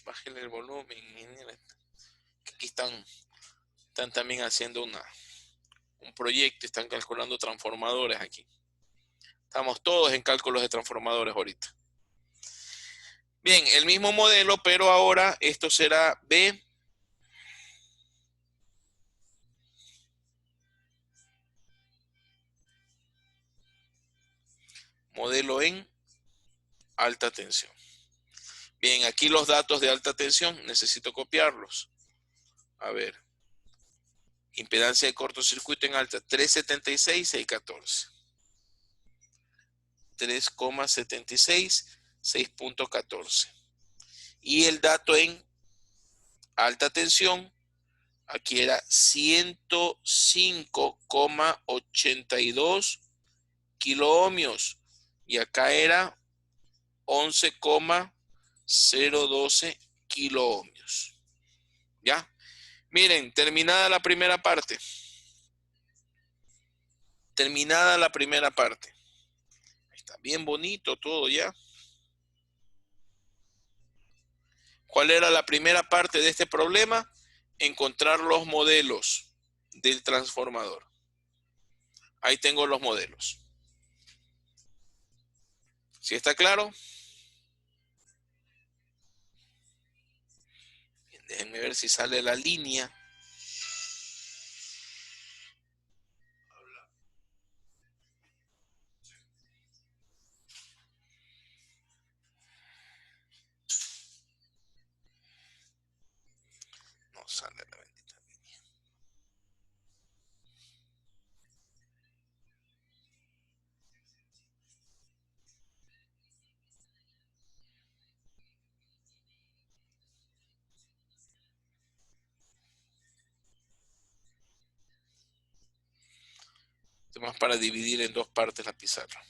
Bájenle el volumen. Aquí están también haciendo un proyecto, están calculando transformadores aquí. Estamos todos en cálculos de transformadores ahorita. Bien, el mismo modelo, pero ahora esto será B. Modelo en alta tensión. Bien, aquí los datos de alta tensión, necesito copiarlos. A ver. Impedancia de cortocircuito en alta, 376, 614. 3,76, 6.14. Y el dato en alta tensión, aquí era 105,82 kiloohmios. Y acá era 11,012 kiloohmios. ¿Ya? Miren, terminada la primera parte. Terminada la primera parte. Está bien bonito todo ya. ¿Cuál era la primera parte de este problema? Encontrar los modelos del transformador. Ahí tengo los modelos. ¿Sí está claro? Bien, déjenme ver si sale la línea. No sale la bendita línea. Esto es más para dividir en dos partes la pizarra.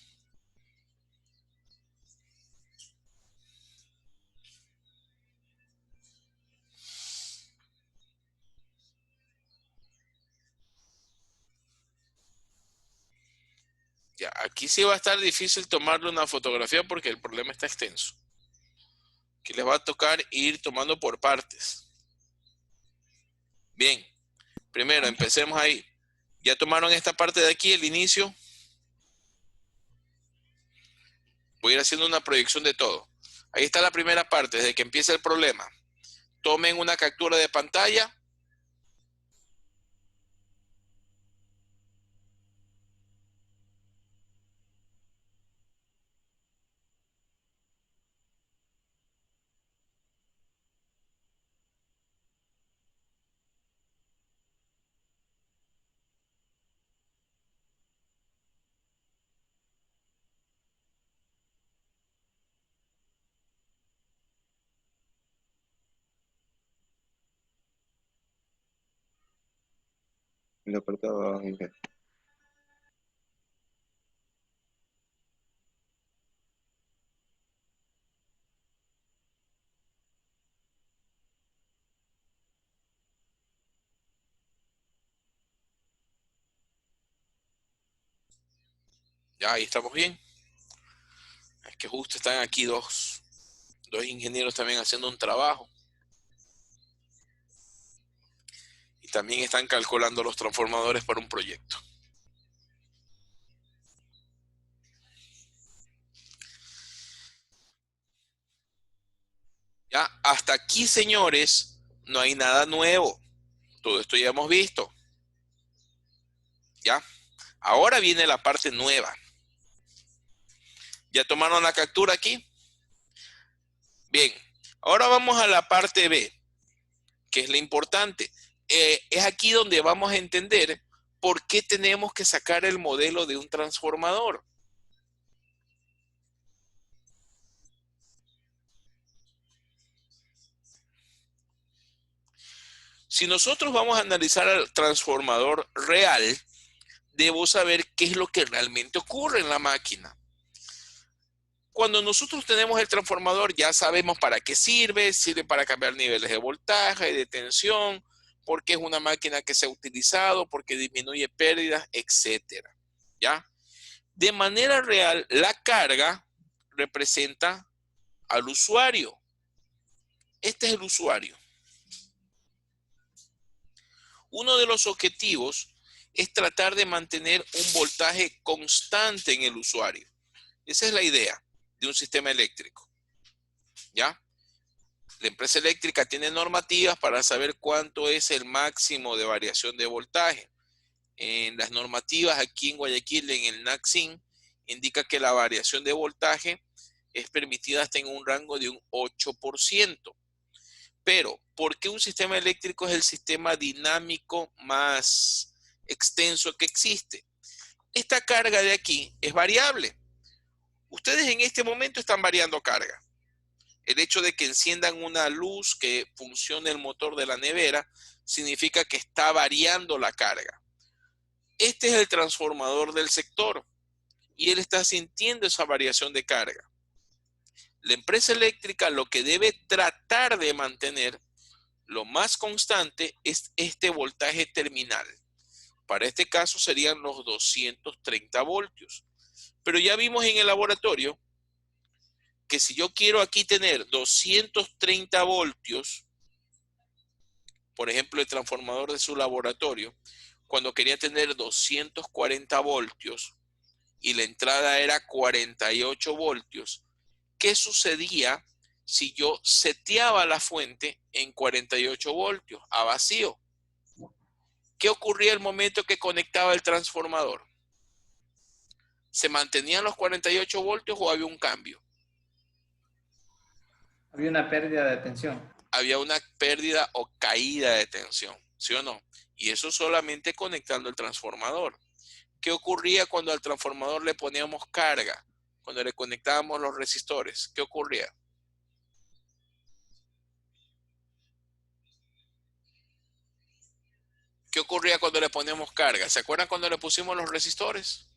Ya, aquí sí va a estar difícil tomarle una fotografía porque el problema está extenso. Aquí les va a tocar ir tomando por partes. Bien, primero empecemos ahí. Ya tomaron esta parte de aquí, el inicio. Voy a ir haciendo una proyección de todo. Ahí está la primera parte, desde que empieza el problema. Tomen una captura de pantalla. En la parte de abajo, Inge. Ya, ahí estamos bien. Es que justo están aquí dos ingenieros también haciendo un trabajo. Y también están calculando los transformadores para un proyecto. Ya, hasta aquí, señores, no hay nada nuevo. Todo esto ya hemos visto. ¿Ya? Ahora viene la parte nueva. ¿Ya tomaron la captura aquí? Bien. Ahora vamos a la parte B, que es la importante. Es aquí donde vamos a entender por qué tenemos que sacar el modelo de un transformador. Si nosotros vamos a analizar al transformador real, debo saber qué es lo que realmente ocurre en la máquina. Cuando nosotros tenemos el transformador, ya sabemos para qué sirve. Sirve para cambiar niveles de voltaje, de tensión, porque es una máquina que se ha utilizado, porque disminuye pérdidas, etcétera. ¿Ya? De manera real, la carga representa al usuario. Este es el usuario. Uno de los objetivos es tratar de mantener un voltaje constante en el usuario. Esa es la idea de un sistema eléctrico. ¿Ya? La empresa eléctrica tiene normativas para saber cuánto es el máximo de variación de voltaje. En las normativas aquí en Guayaquil, en el NACSIN, indica que la variación de voltaje es permitida hasta en un rango de un 8%. Pero, ¿por qué un sistema eléctrico es el sistema dinámico más extenso que existe? Esta carga de aquí es variable. Ustedes en este momento están variando carga. El hecho de que enciendan una luz que funcione el motor de la nevera significa que está variando la carga. Este es el transformador del sector y él está sintiendo esa variación de carga. La empresa eléctrica lo que debe tratar de mantener lo más constante es este voltaje terminal. Para este caso serían los 230 voltios. Pero ya vimos en el laboratorio que si yo quiero aquí tener 230 voltios, por ejemplo, el transformador de su laboratorio, cuando quería tener 240 voltios y la entrada era 48 voltios, ¿qué sucedía si yo seteaba la fuente en 48 voltios a vacío? ¿Qué ocurría el momento que conectaba el transformador? ¿Se mantenían los 48 voltios o había un cambio? Había una pérdida de tensión. Había una pérdida o caída de tensión, ¿sí o no? Y eso solamente conectando el transformador. ¿Qué ocurría cuando al transformador le poníamos carga? Cuando le conectábamos los resistores, ¿qué ocurría? ¿Qué ocurría cuando le poníamos carga? ¿Se acuerdan cuando le pusimos los resistores?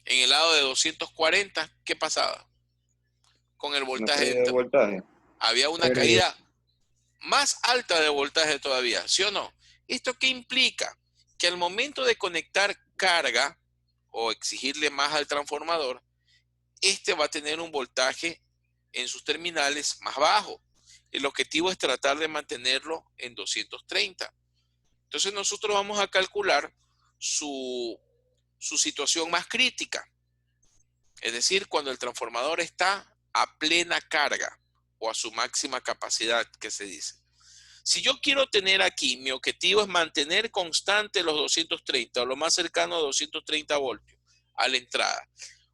En el lado de 240, ¿qué pasaba? Con el voltaje. Había una caída más alta de voltaje todavía, ¿sí o no? ¿Esto qué implica? Que al momento de conectar carga o exigirle más al transformador, este va a tener un voltaje en sus terminales más bajo. El objetivo es tratar de mantenerlo en 230. Entonces nosotros vamos a calcular su situación más crítica. Es decir, cuando el transformador está a plena carga o a su máxima capacidad, que se dice. Si yo quiero tener aquí, mi objetivo es mantener constante los 230 o lo más cercano a 230 voltios a la entrada.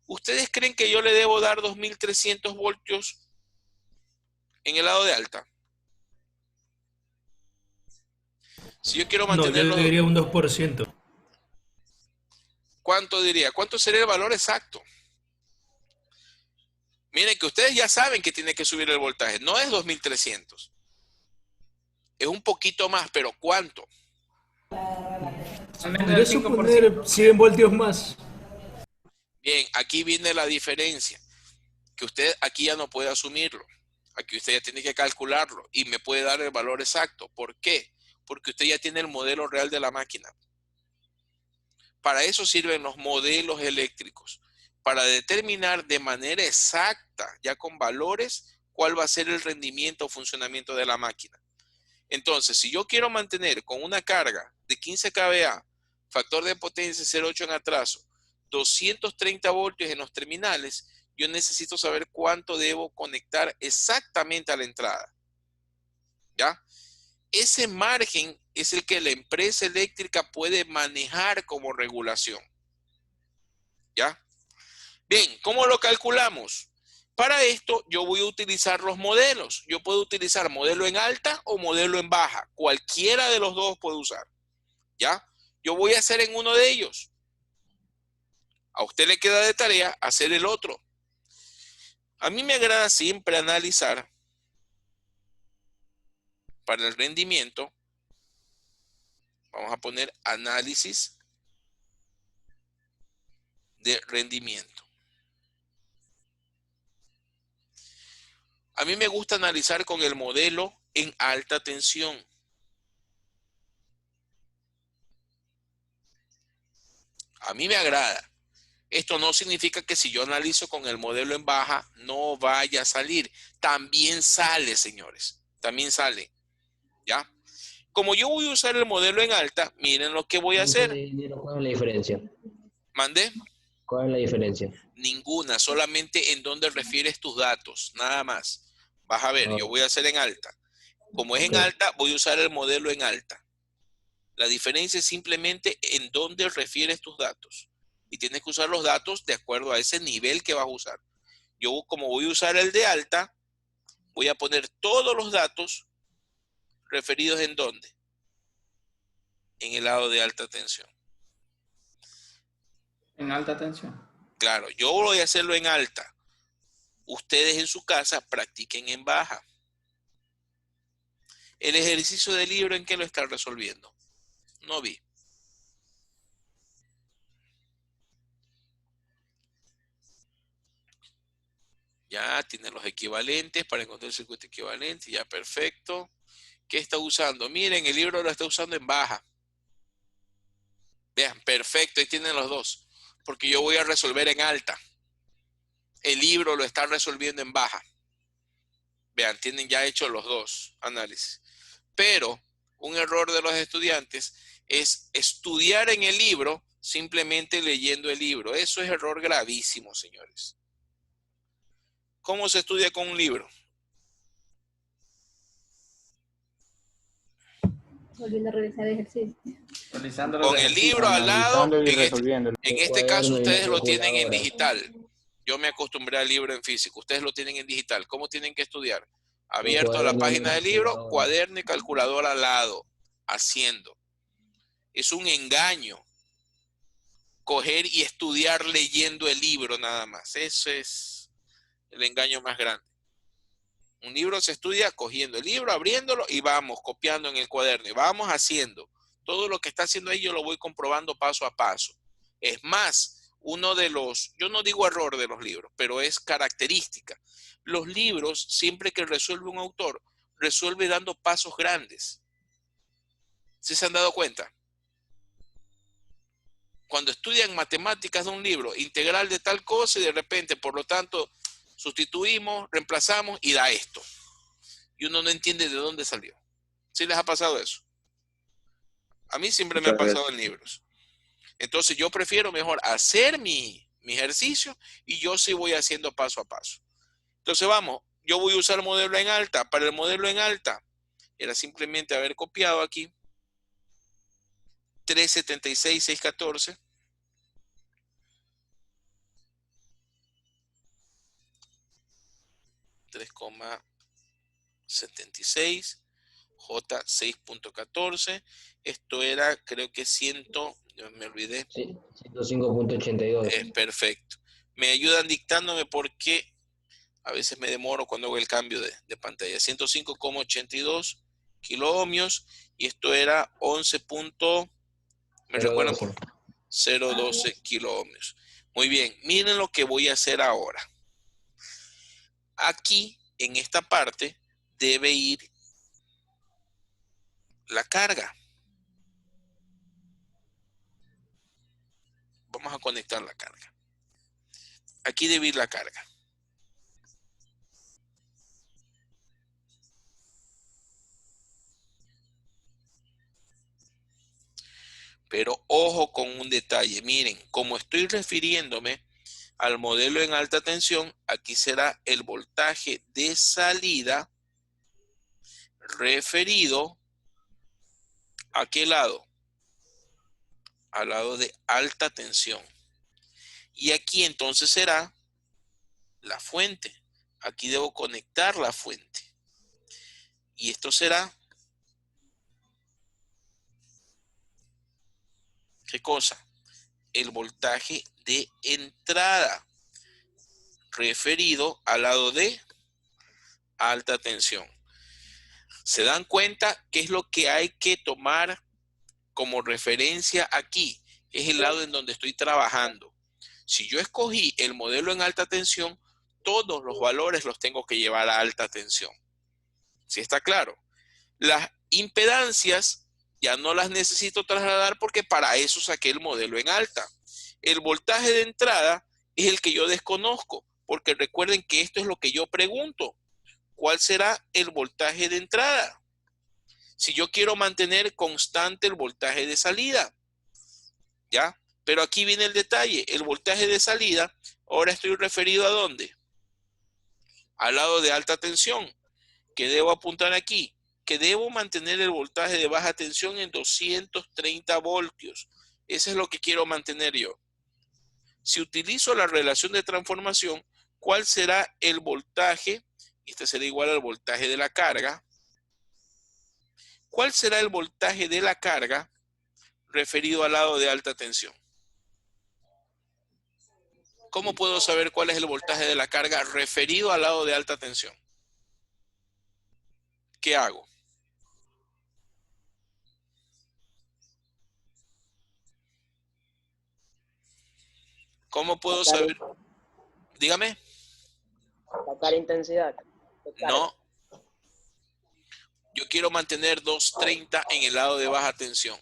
¿Ustedes creen que yo le debo dar 2300 voltios en el lado de alta? Si yo quiero mantenerlo... No, yo diría un 2%. ¿Cuánto diría? ¿Cuánto sería el valor exacto? Miren que ustedes ya saben que tiene que subir el voltaje. No es 2300. Es un poquito más, pero ¿cuánto? Podría suponer 100 voltios más. Bien, aquí viene la diferencia. Que usted aquí ya no puede asumirlo. Aquí usted ya tiene que calcularlo y me puede dar el valor exacto. ¿Por qué? Porque usted ya tiene el modelo real de la máquina. Para eso sirven los modelos eléctricos. Para determinar de manera exacta, ya con valores, cuál va a ser el rendimiento o funcionamiento de la máquina. Entonces, si yo quiero mantener con una carga de 15 kVA, factor de potencia 0,8 en atraso, 230 voltios en los terminales, yo necesito saber cuánto debo conectar exactamente a la entrada. ¿Ya? Ese margen es el que la empresa eléctrica puede manejar como regulación. ¿Ya? Bien, ¿cómo lo calculamos? Para esto yo voy a utilizar los modelos. Yo puedo utilizar modelo en alta o modelo en baja. Cualquiera de los dos puedo usar. ¿Ya? Yo voy a hacer en uno de ellos. A usted le queda de tarea hacer el otro. A mí me agrada siempre analizar para el rendimiento. Vamos a poner análisis de rendimiento. A mí me gusta analizar con el modelo en alta tensión. A mí me agrada. Esto no significa que si yo analizo con el modelo en baja no vaya a salir. También sale, señores. También sale. ¿Ya? Como yo voy a usar el modelo en alta, miren lo que voy a hacer. ¿Cuál es la diferencia? ¿Mandé? ¿Cuál es la diferencia? Ninguna, solamente en dónde refieres tus datos, nada más. Vas a ver, yo voy a hacer en alta. Como es en alta, voy a usar el modelo en alta. La diferencia es simplemente en dónde refieres tus datos. Y tienes que usar los datos de acuerdo a ese nivel que vas a usar. Yo, como voy a usar el de alta, voy a poner todos los datos referidos en dónde. En el lado de alta tensión. En alta tensión. Claro, yo voy a hacerlo en alta. Ustedes en su casa practiquen en baja. El ejercicio del libro, ¿en qué lo están resolviendo? No vi. Ya tiene los equivalentes para encontrar el circuito equivalente. Ya, perfecto. ¿Qué está usando? Miren, el libro lo está usando en baja. Vean, perfecto. Ahí tienen los dos. Porque yo voy a resolver en alta. El libro lo está resolviendo en baja. Vean, tienen ya hecho los dos análisis. Pero un error de los estudiantes es estudiar en el libro simplemente leyendo el libro. Eso es error gravísimo, señores. ¿Cómo se estudia con un libro? Volviendo a revisar ejercicio. Con el libro al lado, Analizando y en resolviendo. este caso Cuaderno y ustedes la lo tienen en calculadora. digital. Yo me acostumbré al libro en físico, ustedes lo tienen en digital. ¿Cómo tienen que estudiar? Abierto a la cuaderno y página una del libro, calculadora. cuaderno y calculadora al lado, haciendo. Es un engaño coger y estudiar leyendo el libro nada más. Eso es el engaño más grande. Un libro se estudia cogiendo el libro, abriéndolo y vamos copiando en el cuaderno y vamos haciendo. Todo lo que está haciendo ahí yo lo voy comprobando paso a paso. Es más, uno de los, yo no digo error de los libros, pero es característica. Los libros, siempre que resuelve un autor, resuelve dando pasos grandes. ¿Sí se han dado cuenta? Cuando estudian matemáticas de un libro, integral de tal cosa y de repente, por lo tanto, sustituimos, reemplazamos y da esto. Y uno no entiende de dónde salió. ¿Sí les ha pasado eso? A mí siempre me ha pasado en libros. Entonces yo prefiero mejor hacer mi ejercicio y yo sí voy haciendo paso a paso. Entonces vamos, yo voy a usar modelo en alta. Para el modelo en alta era simplemente haber copiado aquí 376, 614. .76, J 6.14. Esto era, creo que 100, me olvidé. Sí, 105.82. Perfecto. Me ayudan dictándome porque a veces me demoro cuando hago el cambio de pantalla. 105,82 kiloohmios y esto era 11. ¿Me recuerdan? 0,12 kiloohmios. Muy bien, miren lo que voy a hacer ahora. Aquí, en esta parte, debe ir la carga. Vamos a conectar la carga. Aquí debe ir la carga. Pero ojo con un detalle. Miren, como estoy refiriéndome al modelo en alta tensión, aquí será el voltaje de salida referido ¿a qué lado? Al lado de alta tensión. Y aquí entonces será la fuente. Aquí debo conectar la fuente. Y esto será, ¿qué cosa? El voltaje de entrada referido al lado de alta tensión. ¿Se dan cuenta qué es lo que hay que tomar como referencia aquí? Es el lado en donde estoy trabajando. Si yo escogí el modelo en alta tensión, todos los valores los tengo que llevar a alta tensión. ¿Sí está claro? Las impedancias ya no las necesito trasladar porque para eso saqué el modelo en alta. El voltaje de entrada es el que yo desconozco, porque recuerden que esto es lo que yo pregunto. ¿Cuál será el voltaje de entrada? Si yo quiero mantener constante el voltaje de salida, ¿ya? Pero aquí viene el detalle. El voltaje de salida, ahora estoy referido ¿a dónde? Al lado de alta tensión. ¿Qué debo apuntar aquí? Que debo mantener el voltaje de baja tensión en 230 voltios. Eso es lo que quiero mantener yo. Si utilizo la relación de transformación, ¿cuál será el voltaje? Este será igual al voltaje de la carga. ¿Cuál será el voltaje de la carga referido al lado de alta tensión? ¿Cómo puedo saber cuál es el voltaje de la carga referido al lado de alta tensión? ¿Qué hago? ¿Cómo puedo saber? Dígame. Sacar intensidad. No. Yo quiero mantener 230 en el lado de baja tensión,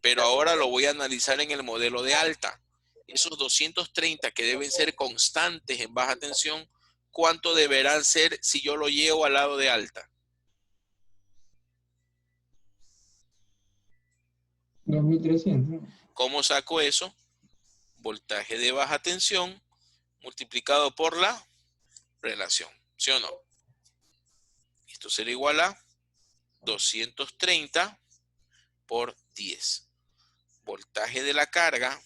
pero ahora lo voy a analizar en el modelo de alta. Esos 230 que deben ser constantes en baja tensión, ¿cuánto deberán ser si yo lo llevo al lado de alta? 2300. ¿Cómo saco eso? Voltaje de baja tensión multiplicado por la relación, ¿sí o no? Esto será igual a 230 por 10. Voltaje de la carga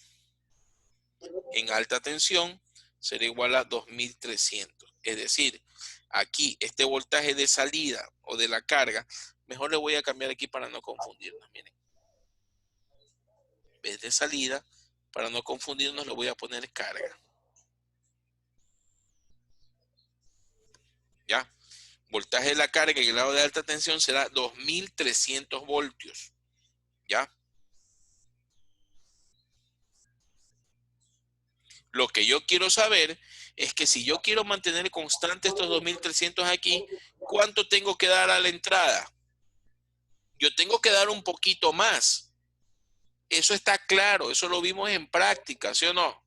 en alta tensión será igual a 2300. Es decir, aquí este voltaje de salida o de la carga, mejor le voy a cambiar aquí para no confundirnos. Miren, en vez de salida, para no confundirnos, le voy a poner carga. ¿Ya? Voltaje de la carga en el lado de alta tensión será 2300 voltios. ¿Ya? Lo que yo quiero saber es que si yo quiero mantener constante estos 2300 aquí, ¿cuánto tengo que dar a la entrada? Yo tengo que dar un poquito más. Eso está claro, eso lo vimos en práctica, ¿sí o no?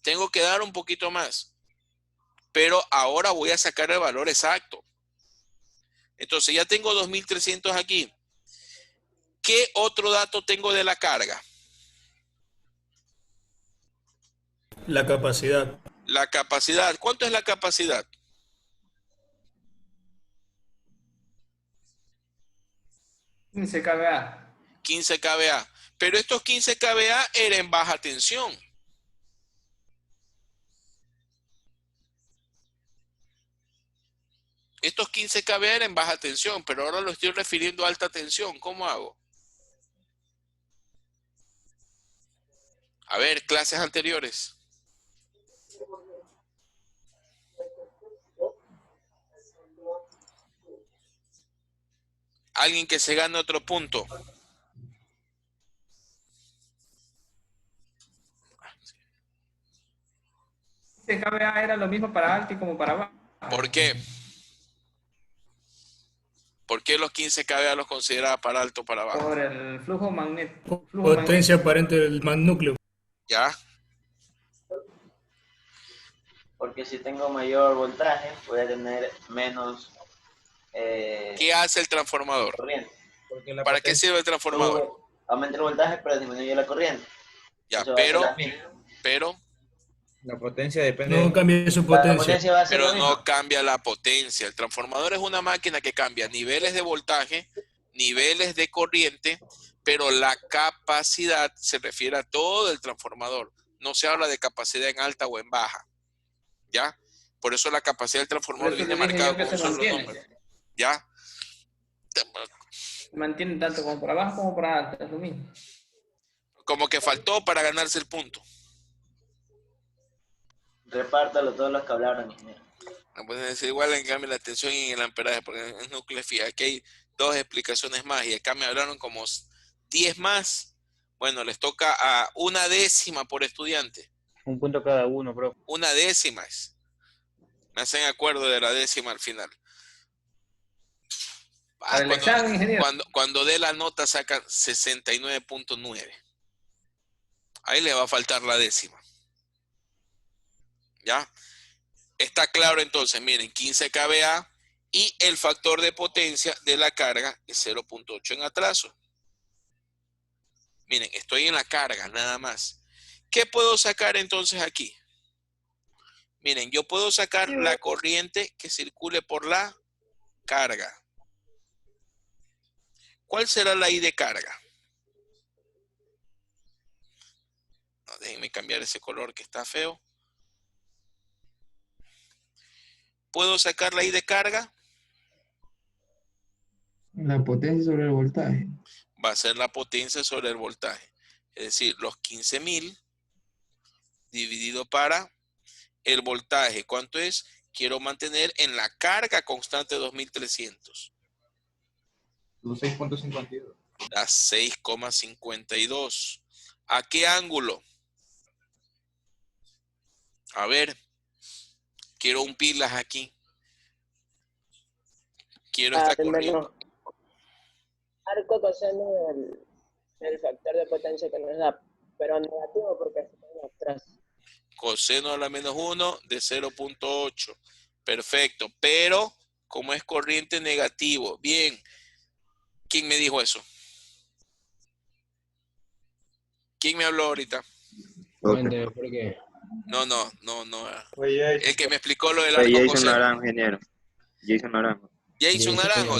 Tengo que dar un poquito más. Pero ahora voy a sacar el valor exacto. Entonces ya tengo 2300 aquí. ¿Qué otro dato tengo de la carga? La capacidad. La capacidad. ¿Cuánto es la capacidad? ¿15 kVA? 15 kVA. Pero estos 15 kVA eran en baja tensión. Estos 15 kVA eran en baja tensión, pero ahora lo estoy refiriendo a alta tensión. ¿Cómo hago? A ver, clases anteriores. Alguien que se gane otro punto. ¿15 kVA era lo mismo para alta y como para baja? ¿Por qué? ¿Por qué los 15 kVA los consideraba para alto o para bajo? Por el flujo magnético. Potencia aparente del núcleo. ¿Ya? Porque si tengo mayor voltaje, voy a tener menos ¿Qué hace el transformador? corriente. ¿Para qué sirve el transformador? Aumenta el voltaje, pero disminuye la corriente. Ya, Eso va a pero La potencia depende No cambia su la potencia. potencia va a ser pero lo mismo. no cambia la potencia. El transformador es una máquina que cambia niveles de voltaje, niveles de corriente, pero la capacidad se refiere a todo el transformador. No se habla de capacidad en alta o en baja. ¿Ya? Por eso la capacidad del transformador Por eso viene le dije marcado yo que con un se solo mantiene. número. ¿Ya? Mantiene tanto como para abajo como para alta, es lo mismo. Como que faltó para ganarse el punto. Repártalo todos los que hablaron, ingeniero. Pueden decir igual en cambio la tensión y el amperaje, porque es núcleo fija. Aquí hay dos explicaciones más y acá me hablaron como 10 más. Bueno, les toca a 1/10 por estudiante. Un punto cada uno, bro. 1/10 es. Me hacen acuerdo de la décima al final. Para el examen, ingeniero. Cuando dé la nota sacan 69.9. Ahí le va a faltar la décima. ¿Ya? Está claro entonces, miren, 15 kVA y el factor de potencia de la carga es 0.8 en atraso. Miren, estoy en la carga nada más. ¿Qué puedo sacar entonces aquí? Miren, yo puedo sacar la corriente que circule por la carga. ¿Cuál será la I de carga? No, déjenme cambiar ese color que está feo. ¿Puedo sacar la I de carga? La potencia sobre el voltaje. Va a ser la potencia sobre el voltaje. Es decir, los 15.000 dividido para el voltaje. ¿Cuánto es? Quiero mantener en la carga constante 2300. los 6.52. La 6,52. ¿A qué ángulo? A ver. Quiero un pilas aquí. Quiero esta corriente. Arco coseno del factor de potencia que nos da, pero negativo porque está atrás. Coseno a la -1 de 0.8. Perfecto. Pero, como es corriente negativo. Bien. ¿Quién me dijo eso? ¿Quién me habló ahorita? Cuénteme por qué. No. Oye, El que me explicó lo del Fue arco Jason coseno. Naranjo, ingeniero. Jason Naranjo. Jason Naranjo.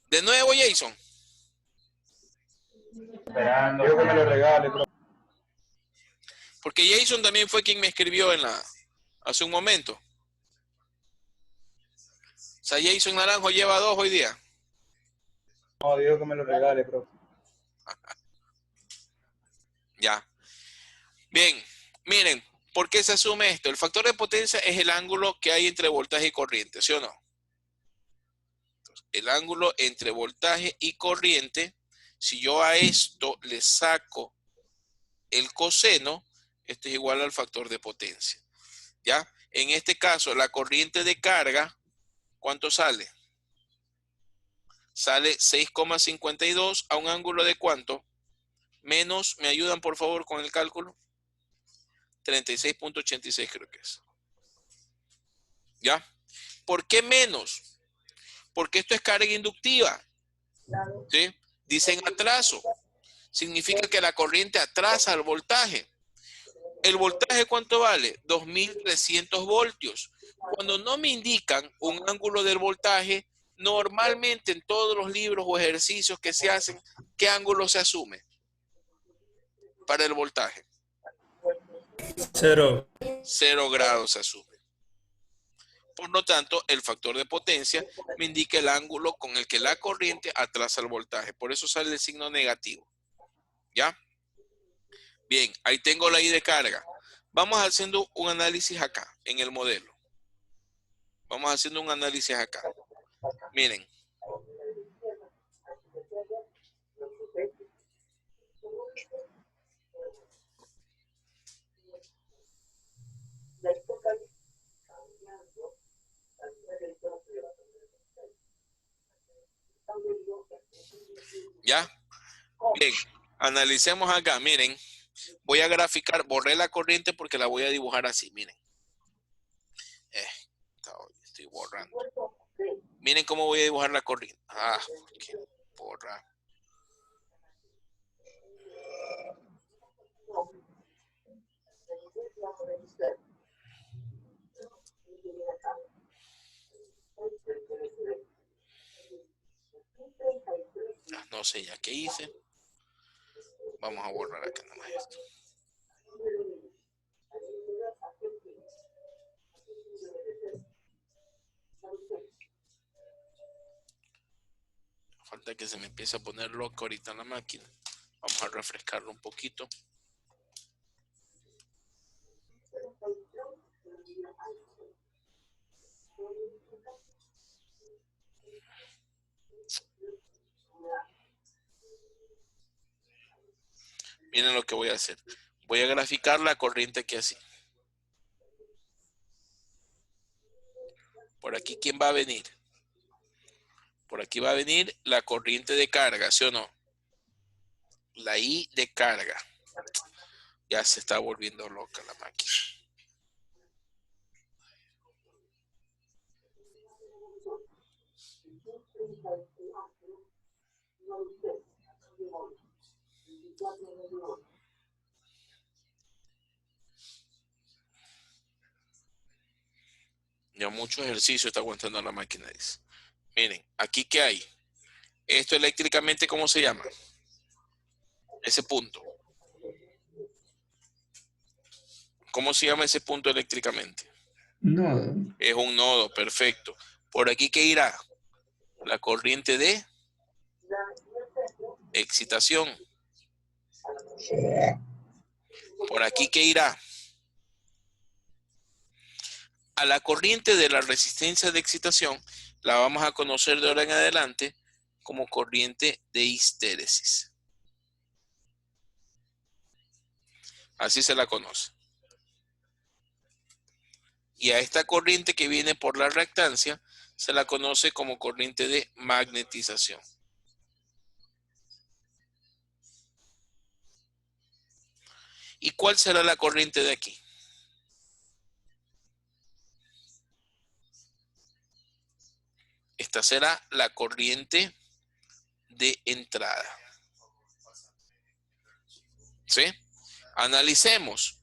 De nuevo, Jason. esperando. Digo que me lo regale, bro. Porque Jason también fue quien me escribió hace un momento. O sea, Jason Naranjo lleva 2 hoy día. No, digo que me lo regale, bro. Ya. Bien, miren, ¿por qué se asume esto? El factor de potencia es el ángulo que hay entre voltaje y corriente, ¿sí o no? Entonces, el ángulo entre voltaje y corriente, si yo a esto le saco el coseno, esto es igual al factor de potencia. ¿Ya? En este caso, la corriente de carga, ¿cuánto sale? Sale 6,52 a un ángulo de ¿cuánto? Menos, ¿me ayudan por favor con el cálculo? 36,86 creo que es. ¿Ya? ¿Por qué menos? Porque esto es carga inductiva. ¿Sí? Dicen atraso. Significa que la corriente atrasa el voltaje. ¿El voltaje cuánto vale? 2300 voltios. Cuando no me indican un ángulo del voltaje, normalmente en todos los libros o ejercicios que se hacen, ¿qué ángulo se asume para el voltaje? 0. 0 grados se asume. Por lo tanto, el factor de potencia me indica el ángulo con el que la corriente atrasa el voltaje. Por eso sale el signo negativo. ¿Ya? Bien, ahí tengo la I de carga. Vamos haciendo un análisis acá, en el modelo. Vamos haciendo un análisis acá. Miren. ¿Ya? Bien, analicemos acá, miren. Voy a graficar, borré la corriente porque la voy a dibujar así, miren. Estoy borrando. Miren cómo voy a dibujar la corriente. Qué borrar. No sé ya qué hice. Vamos a borrar acá nomás esto. Falta que se me empiece a poner loco ahorita en la máquina. Vamos a refrescarlo un poquito. Miren lo que voy a hacer. Voy a graficar la corriente aquí así. Por aquí, ¿quién va a venir? Por aquí va a venir la corriente de carga, ¿sí o no? La I de carga. Ya se está volviendo loca la máquina. Ya mucho ejercicio está aguantando la máquina, dice. Miren, aquí ¿qué hay? Esto eléctricamente, ¿cómo se llama? Ese punto. ¿Cómo se llama ese punto eléctricamente? Nodo. Es un nodo, perfecto. ¿Por aquí qué irá? La corriente de excitación. ¿Por aquí qué irá? A la corriente de la resistencia de excitación la vamos a conocer de ahora en adelante como corriente de histéresis. Así se la conoce. Y a esta corriente que viene por la reactancia se la conoce como corriente de magnetización. ¿Y cuál será la corriente de aquí? Esta será la corriente de entrada. ¿Sí? Analicemos.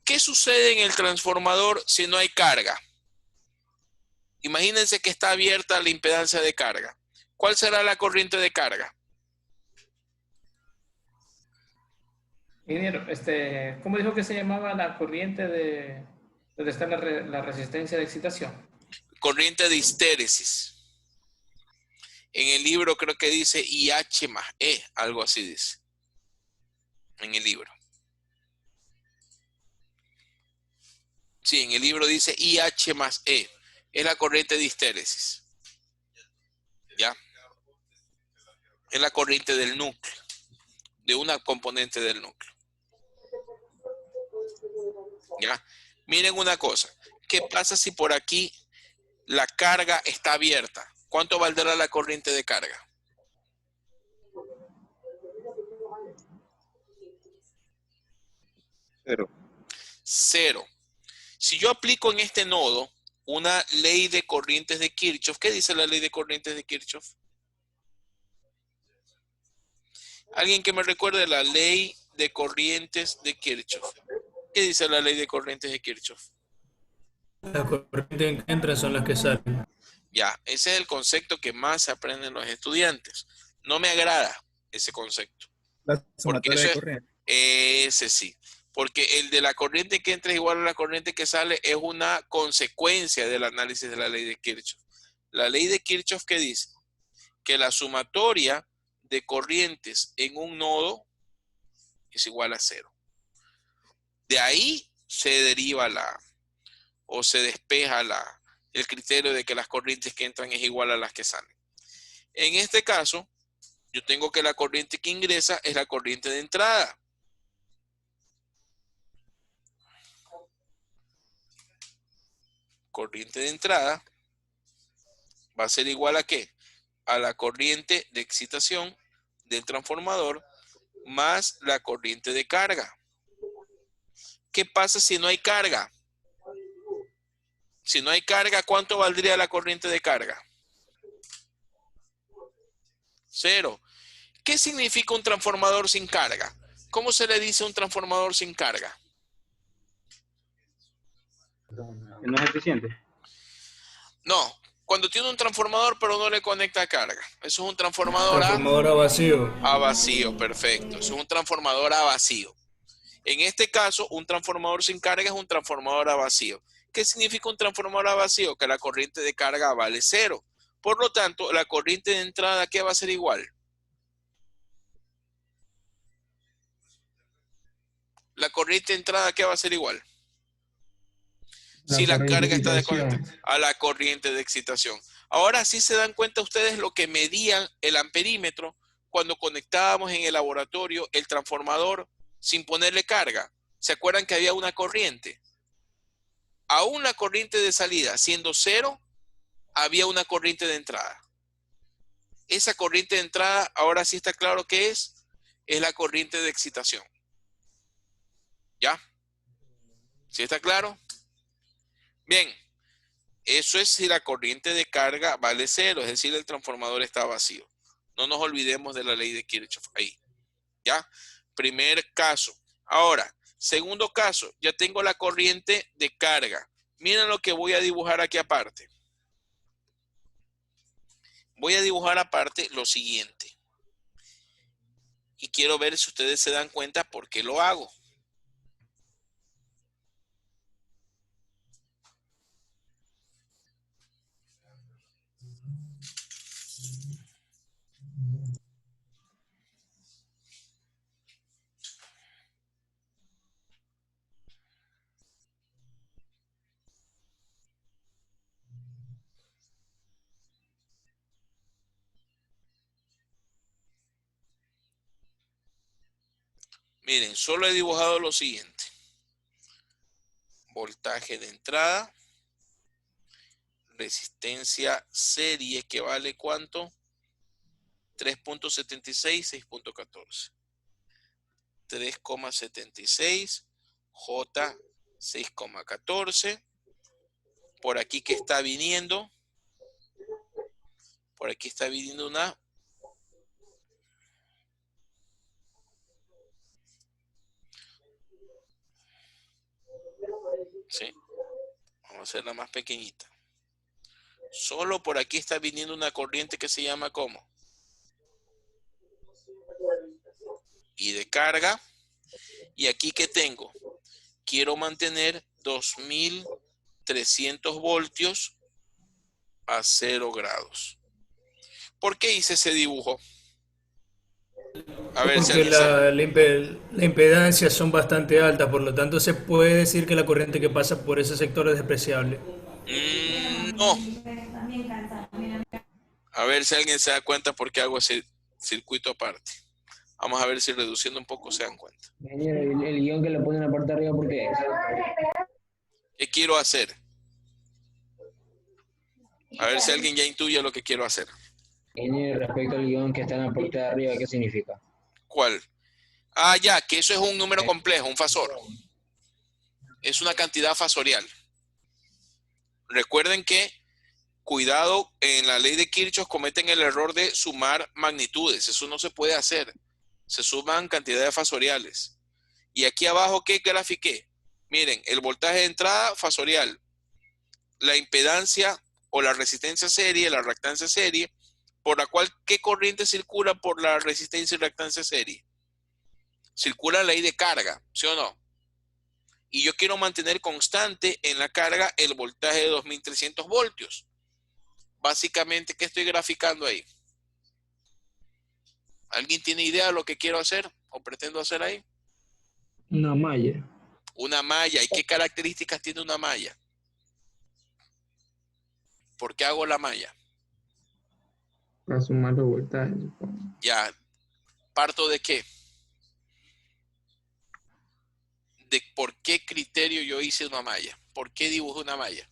¿Qué sucede en el transformador si no hay carga? Imagínense que está abierta la impedancia de carga. ¿Cuál será la corriente de carga? Ingeniero, ¿cómo dijo que se llamaba la corriente de donde está la resistencia de excitación? Corriente de histéresis. En el libro creo que dice IH más E, algo así dice. En el libro. Sí, en el libro dice IH más E. Es la corriente de histéresis. ¿Ya? Es la corriente del núcleo. De una componente del núcleo. ¿Ya? Miren una cosa. ¿Qué pasa si por aquí la carga está abierta? ¿Cuánto valdrá la corriente de carga? Cero. Cero. Si yo aplico en este nodo una ley de corrientes de Kirchhoff, ¿qué dice la ley de corrientes de Kirchhoff? Alguien que me recuerde la ley de corrientes de Kirchhoff. ¿Qué dice la ley de corrientes de Kirchhoff? Las corrientes que entran son las que salen. Ya, ese es el concepto que más se aprenden los estudiantes. No me agrada ese concepto. La sumatoria de corriente. Ese sí. Porque el de la corriente que entra es igual a la corriente que sale es una consecuencia del análisis de la ley de Kirchhoff. La ley de Kirchhoff, ¿qué dice? Que la sumatoria de corrientes en un nodo es igual a cero. De ahí se deriva o se despeja el criterio de que las corrientes que entran es igual a las que salen. En este caso, yo tengo que la corriente que ingresa es la corriente de entrada. Corriente de entrada va a ser igual a ¿qué? A la corriente de excitación del transformador más la corriente de carga. ¿Qué pasa si no hay carga? Si no hay carga, ¿cuánto valdría la corriente de carga? Cero. ¿Qué significa un transformador sin carga? ¿Cómo se le dice a un transformador sin carga? Que no es eficiente. No, cuando tiene un transformador pero no le conecta carga. Eso es un transformador Transformador a vacío. a vacío, perfecto. Eso es un transformador a vacío. En este caso, un transformador sin carga es un transformador a vacío. ¿Qué significa un transformador a vacío? Que la corriente de carga vale cero. Por lo tanto, la corriente de entrada, ¿qué va a ser igual? La corriente de entrada, ¿qué va a ser igual? Si la carga está desconectada, a la corriente de excitación. Ahora sí se dan cuenta ustedes lo que medían el amperímetro cuando conectábamos en el laboratorio el transformador sin ponerle carga. ¿Se acuerdan que había una corriente? Aún la corriente de salida siendo cero, había una corriente de entrada. Esa corriente de entrada, ahora sí está claro qué es la corriente de excitación. ¿Ya? ¿Sí está claro? Bien, eso es si la corriente de carga vale cero, es decir, el transformador está vacío. No nos olvidemos de la ley de Kirchhoff ahí. ¿Ya? Primer caso. Ahora, segundo caso, ya tengo la corriente de carga. Miren lo que voy a dibujar aquí aparte. Voy a dibujar aparte lo siguiente. Y quiero ver si ustedes se dan cuenta por qué lo hago. Miren, solo he dibujado lo siguiente. Voltaje de entrada. Resistencia serie que vale ¿cuánto? 3.76, 6.14. 3,76. J 6,14. Por aquí que está viniendo. Por aquí está viniendo una ¿Sí? Vamos a hacerla más pequeñita. Solo por aquí está viniendo una corriente que se llama ¿cómo? Y de carga. Y aquí ¿qué tengo? Quiero mantener 2300 voltios a 0 grados. ¿Por qué hice ese dibujo? A ver si Porque alguien sabe. la impedancia son bastante altas, por lo tanto se puede decir que la corriente que pasa por ese sector es despreciable. No. A ver si alguien se da cuenta por qué hago ese circuito aparte. Vamos a ver si reduciendo un poco se dan cuenta. Ingeniero, el guión que le pone en la parte de arriba, ¿por qué es? ¿Qué quiero hacer? A ver si alguien ya intuye lo que quiero hacer. Ingeniero, respecto al guión que está en la parte de arriba, ¿qué significa? ¿Cuál? Ah, ya, que eso es un número complejo, un fasor. Es una cantidad fasorial. Recuerden que, cuidado, en la ley de Kirchhoff cometen el error de sumar magnitudes. Eso no se puede hacer. Se suman cantidades fasoriales. Y aquí abajo, ¿qué grafiqué? Miren, el voltaje de entrada fasorial. La impedancia o la resistencia serie, la reactancia serie, por la cual, ¿qué corriente circula por la resistencia y reactancia serie? Circula la ley de carga, ¿sí o no? Y yo quiero mantener constante en la carga el voltaje de 2300 voltios. Básicamente, ¿qué estoy graficando ahí? ¿Alguien tiene idea de lo que quiero hacer o pretendo hacer ahí? Una malla. Una malla. ¿Y qué características tiene una malla? ¿Por qué hago la malla? Para sumar los voltajes. Ya. ¿Parto de qué? De por qué criterio yo hice una malla. ¿Por qué dibujé una malla?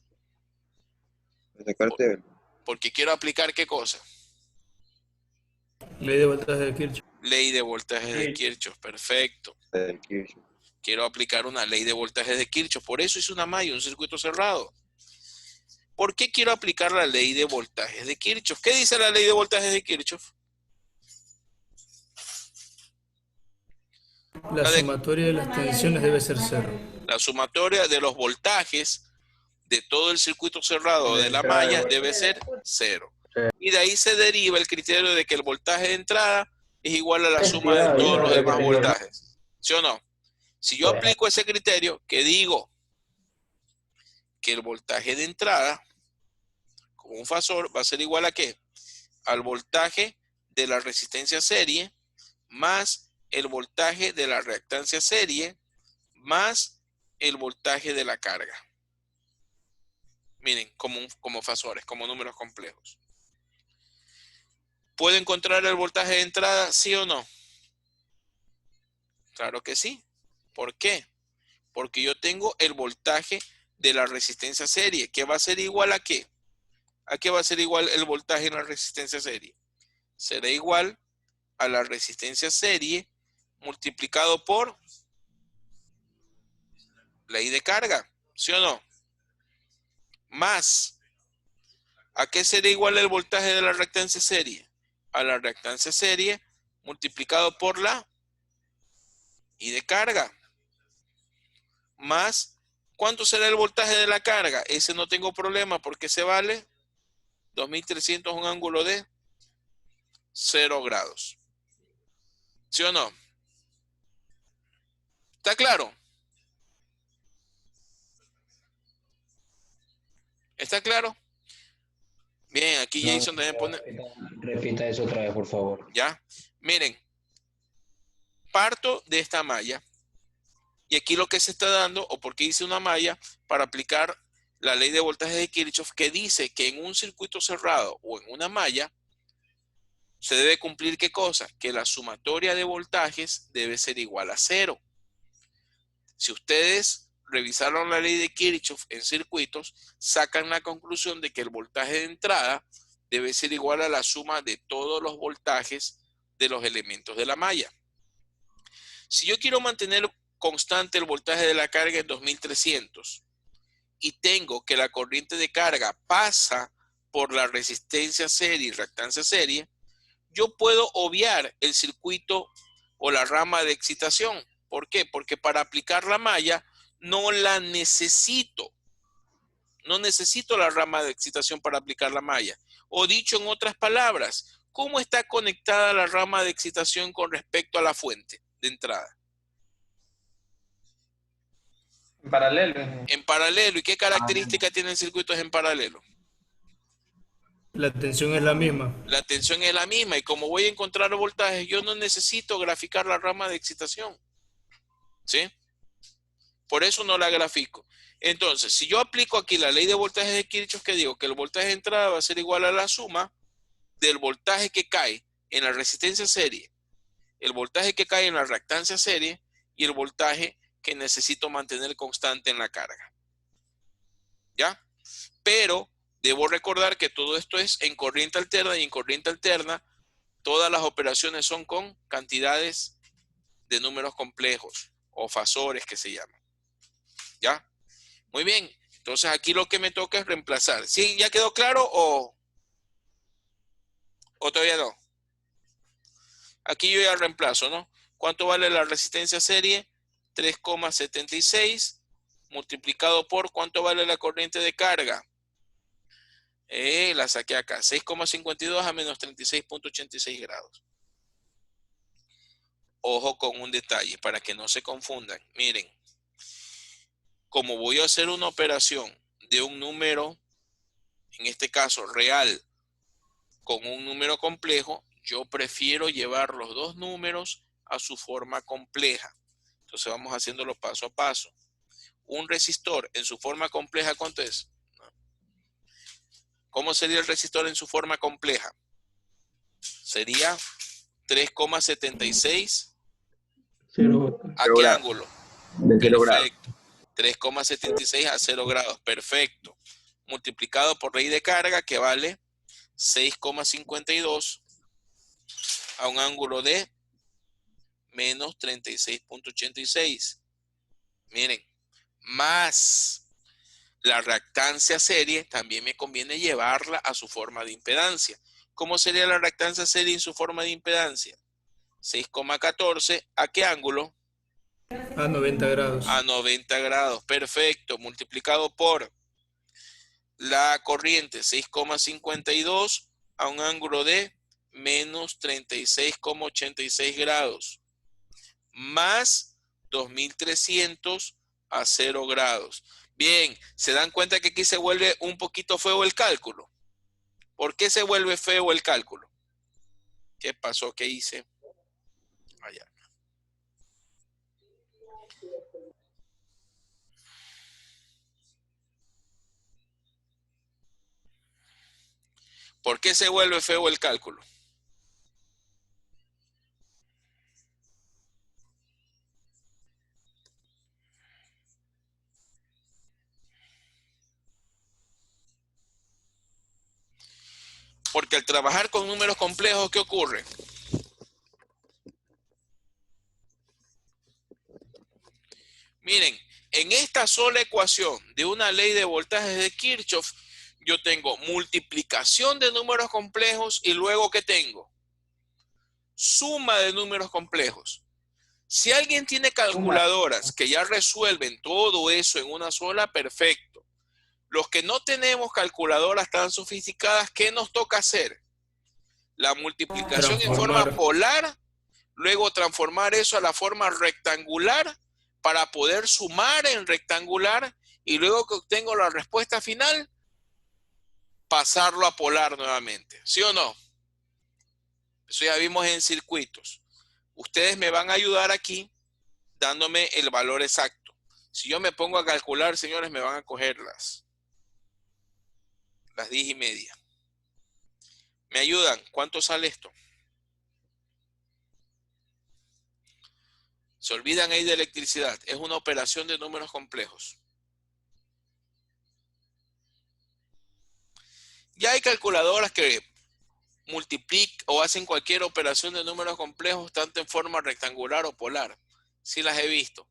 Porque quiero aplicar ¿qué cosa? Ley de voltaje de Kirchhoff. Ley de voltaje de Kirchhoff. Perfecto. Quiero aplicar una ley de voltaje de Kirchhoff. Por eso hice una malla, un circuito cerrado. ¿Por qué quiero aplicar la ley de voltajes de Kirchhoff? ¿Qué dice la ley de voltajes de Kirchhoff? La sumatoria de las tensiones debe ser cero. La sumatoria de los voltajes de todo el circuito cerrado de la malla debe ser cero. Y de ahí se deriva el criterio de que el voltaje de entrada es igual a la suma de todos los demás voltajes. ¿Sí o no? Si yo aplico ese criterio, que digo que el voltaje de entrada, como un fasor, va a ser igual a ¿qué? Al voltaje de la resistencia serie más el voltaje de la reactancia serie más el voltaje de la carga. Miren, como fasores, como números complejos. ¿Puedo encontrar el voltaje de entrada, sí o no? Claro que sí. ¿Por qué? Porque yo tengo el voltaje de la resistencia serie, que va a ser igual a ¿qué? ¿A qué va a ser igual el voltaje en la resistencia serie? Será igual a la resistencia serie multiplicado por ley de carga, ¿sí o no? Más, ¿a qué será igual el voltaje de la reactancia serie? A la reactancia serie multiplicado por la I de carga. Más, ¿cuánto será el voltaje de la carga? Ese no tengo problema porque se vale 2300, un ángulo de 0 grados. ¿Sí o no? ¿Está claro? ¿Está claro? Bien, aquí No, Jason también pone... Repita eso otra vez, por favor. Ya. Miren, parto de esta malla. Y aquí lo que se está dando, o porque hice una malla, para aplicar la ley de voltaje de Kirchhoff, que dice que en un circuito cerrado o en una malla, se debe cumplir ¿qué cosa? Que la sumatoria de voltajes debe ser igual a 0. Si ustedes revisaron la ley de Kirchhoff en circuitos, sacan la conclusión de que el voltaje de entrada debe ser igual a la suma de todos los voltajes de los elementos de la malla. Si yo quiero mantener constante el voltaje de la carga en 2300 y tengo que la corriente de carga pasa por la resistencia serie y reactancia serie, yo puedo obviar el circuito o la rama de excitación. ¿Por qué? Porque para aplicar la malla no la necesito. No necesito la rama de excitación para aplicar la malla. O dicho en otras palabras, ¿cómo está conectada la rama de excitación con respecto a la fuente de entrada? En paralelo. En paralelo. ¿Y qué características tienen circuitos en paralelo? La tensión es la misma. La tensión es la misma y como voy a encontrar voltajes, yo no necesito graficar la rama de excitación. ¿Sí? Por eso no la grafico. Entonces, si yo aplico aquí la ley de voltajes de Kirchhoff, que digo que el voltaje de entrada va a ser igual a la suma del voltaje que cae en la resistencia serie, el voltaje que cae en la reactancia serie y el voltaje que necesito mantener constante en la carga. ¿Ya? Pero debo recordar que todo esto es en corriente alterna y en corriente alterna todas las operaciones son con cantidades de números complejos o fasores que se llaman. ¿Ya? Muy bien. Entonces aquí lo que me toca es reemplazar. ¿Sí? ¿Ya quedó claro o todavía no? Aquí yo ya reemplazo, ¿no? ¿Cuánto vale la resistencia serie? 3,76 multiplicado por ¿cuánto vale la corriente de carga? La saqué acá, 6,52 a menos 36,86 grados. Ojo con un detalle para que no se confundan. Miren, como voy a hacer una operación de un número, en este caso real, con un número complejo, yo prefiero llevar los dos números a su forma compleja. Entonces vamos haciéndolo paso a paso. Un resistor en su forma compleja, ¿cuánto es? ¿Cómo sería el resistor en su forma compleja? Sería 3,76. ¿A qué ángulo? De 0 grados. Perfecto. 3,76 a 0 grados. Perfecto. Multiplicado por ley de carga que vale 6,52 a un ángulo de menos 36,86. Miren, más la reactancia serie, también me conviene llevarla a su forma de impedancia. ¿Cómo sería la reactancia serie en su forma de impedancia? 6,14. ¿A qué ángulo? A 90 grados. A 90 grados. Perfecto. Multiplicado por la corriente 6,52 a un ángulo de menos 36,86 grados. Más 2300 a 0 grados. Bien, ¿se dan cuenta que aquí se vuelve un poquito feo el cálculo? ¿Por qué se vuelve feo el cálculo? ¿Qué pasó? ¿Qué hice? Allá. ¿Por qué se vuelve feo el cálculo? Porque al trabajar con números complejos, ¿qué ocurre? Miren, en esta sola ecuación de una ley de voltajes de Kirchhoff, yo tengo multiplicación de números complejos y luego ¿qué tengo? Suma de números complejos. Si alguien tiene calculadoras que ya resuelven todo eso en una sola, perfecto. Los que no tenemos calculadoras tan sofisticadas, ¿qué nos toca hacer? La multiplicación en forma polar, luego transformar eso a la forma rectangular para poder sumar en rectangular y luego que obtengo la respuesta final, pasarlo a polar nuevamente. ¿Sí o no? Eso ya vimos en circuitos. Ustedes me van a ayudar aquí dándome el valor exacto. Si yo me pongo a calcular, señores, me van a coger las 10:30. ¿Me ayudan? ¿Cuánto sale esto? Se olvidan ahí de electricidad. Es una operación de números complejos. Ya hay calculadoras que multiplican o hacen cualquier operación de números complejos, tanto en forma rectangular o polar. Sí las he visto.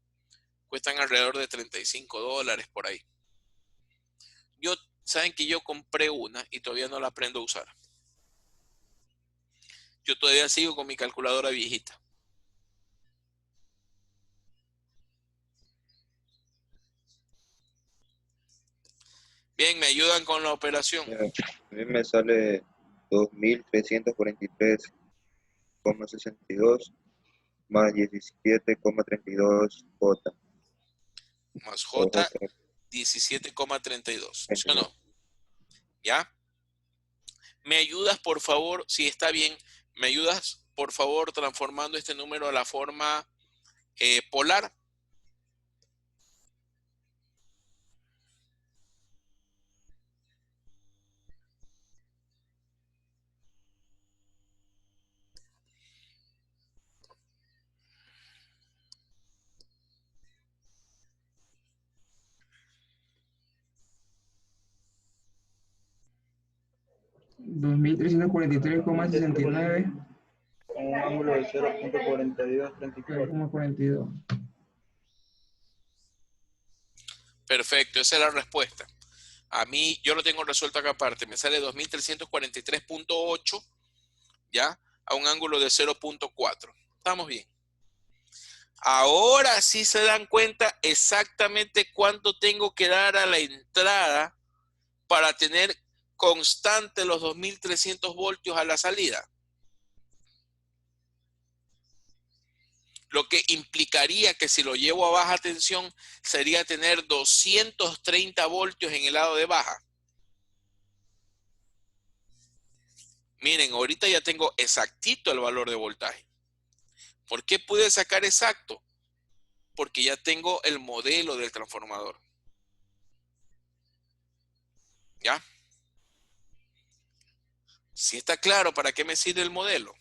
Cuestan alrededor de $35 por ahí. Saben que yo compré una y todavía no la aprendo a usar. Yo todavía sigo con mi calculadora viejita. Bien, ¿me ayudan con la operación? A mí me sale 2.343,62 más 17,32 J. Más J, 17,32. ¿Sí o no? ¿Ya? ¿Me ayudas, por favor, si está bien, me ayudas, por favor, transformando este número a la forma polar? $2.343,69. Con un ángulo de 0.4234. 0,42. Perfecto, esa es la respuesta. A mí, yo lo tengo resuelto acá aparte. Me sale 2343.8, ¿ya? A un ángulo de 0.4. Estamos bien. Ahora sí se dan cuenta exactamente cuánto tengo que dar a la entrada para tener constante los 2300 voltios a la salida. Lo que implicaría que si lo llevo a baja tensión sería tener 230 voltios en el lado de baja. Miren, ahorita ya tengo exactito el valor de voltaje. ¿Por qué pude sacar exacto? Porque ya tengo el modelo del transformador. ¿Ya? Si está claro para qué me sirve el modelo.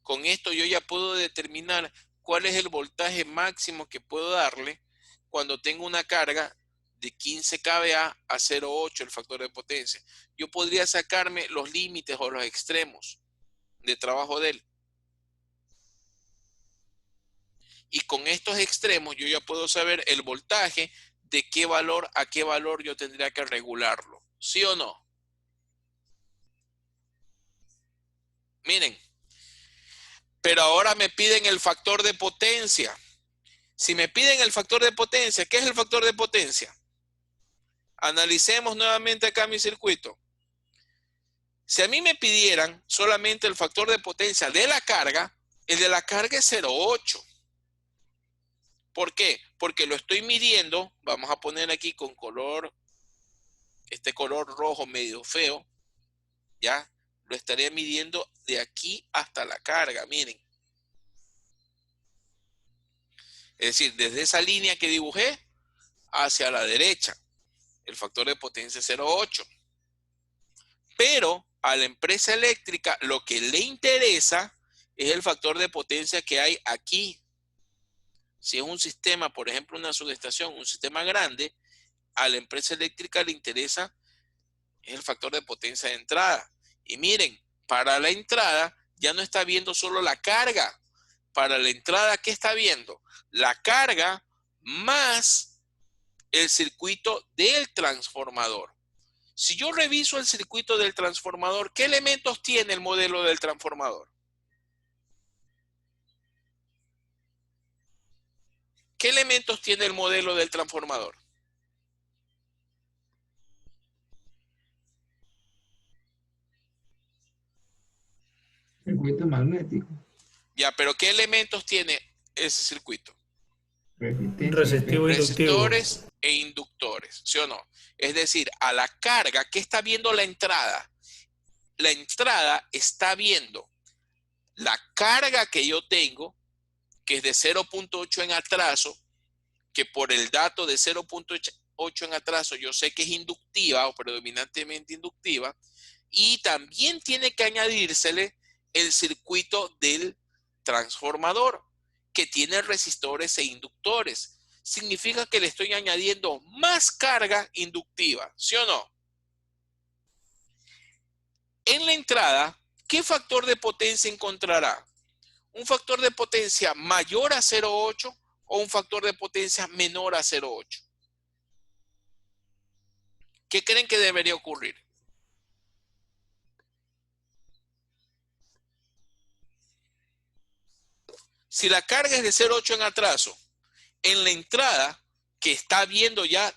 Con esto yo ya puedo determinar cuál es el voltaje máximo que puedo darle cuando tengo una carga de 15 kVA a 0,8 el factor de potencia. Yo podría sacarme los límites o los extremos de trabajo de él. Y con estos extremos yo ya puedo saber el voltaje de qué valor a qué valor yo tendría que regularlo. ¿Sí o no? Miren. Pero ahora me piden el factor de potencia. Si me piden el factor de potencia, ¿qué es el factor de potencia? Analicemos nuevamente acá mi circuito. Si a mí me pidieran solamente el factor de potencia de la carga, el de la carga es 0,8. ¿Por qué? Porque lo estoy midiendo, vamos a poner aquí con color, este color rojo medio feo, ¿ya? Lo estaría midiendo de aquí hasta la carga, miren. Es decir, desde esa línea que dibujé hacia la derecha. El factor de potencia es 0,8. Pero a la empresa eléctrica lo que le interesa es el factor de potencia que hay aquí. Si es un sistema, por ejemplo, una subestación, un sistema grande, a la empresa eléctrica le interesa el factor de potencia de entrada. Y miren, para la entrada ya no está viendo solo la carga. Para la entrada, ¿qué está viendo? La carga más el circuito del transformador. Si yo reviso el circuito del transformador, ¿qué elementos tiene el modelo del transformador? ¿Qué elementos tiene el modelo del transformador? Circuito magnético. Ya, pero ¿qué elementos tiene ese circuito? Resistivo e inductivo. Resistores e inductores, ¿sí o no? Es decir, a la carga, ¿qué está viendo la entrada? La entrada está viendo la carga que yo tengo, que es de 0.8 en atraso, que por el dato de 0.8 en atraso yo sé que es inductiva o predominantemente inductiva, y también tiene que añadírsele el circuito del transformador, que tiene resistores e inductores. Significa que le estoy añadiendo más carga inductiva, ¿sí o no? En la entrada, ¿qué factor de potencia encontrará? ¿Un factor de potencia mayor a 0,8 o un factor de potencia menor a 0,8? ¿Qué creen que debería ocurrir? Si la carga es de 0,8 en atraso, en la entrada, que está viendo ya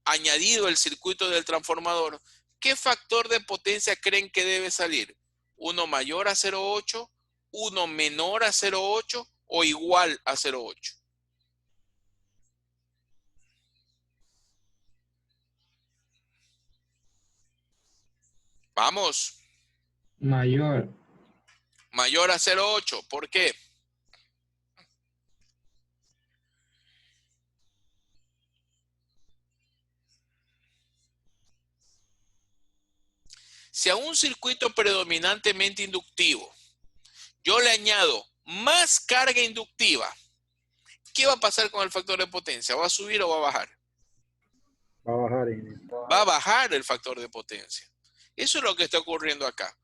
añadido el circuito del transformador, ¿qué factor de potencia creen que debe salir? ¿Uno mayor a 0,8, uno menor a 0,8 o igual a 0,8? Vamos. Mayor. Mayor a 0,8. ¿Por qué? Si a un circuito predominantemente inductivo yo le añado más carga inductiva, ¿qué va a pasar con el factor de potencia? ¿Va a subir o va a bajar? Va a bajar. Va a bajar el factor de potencia. Eso es lo que está ocurriendo acá.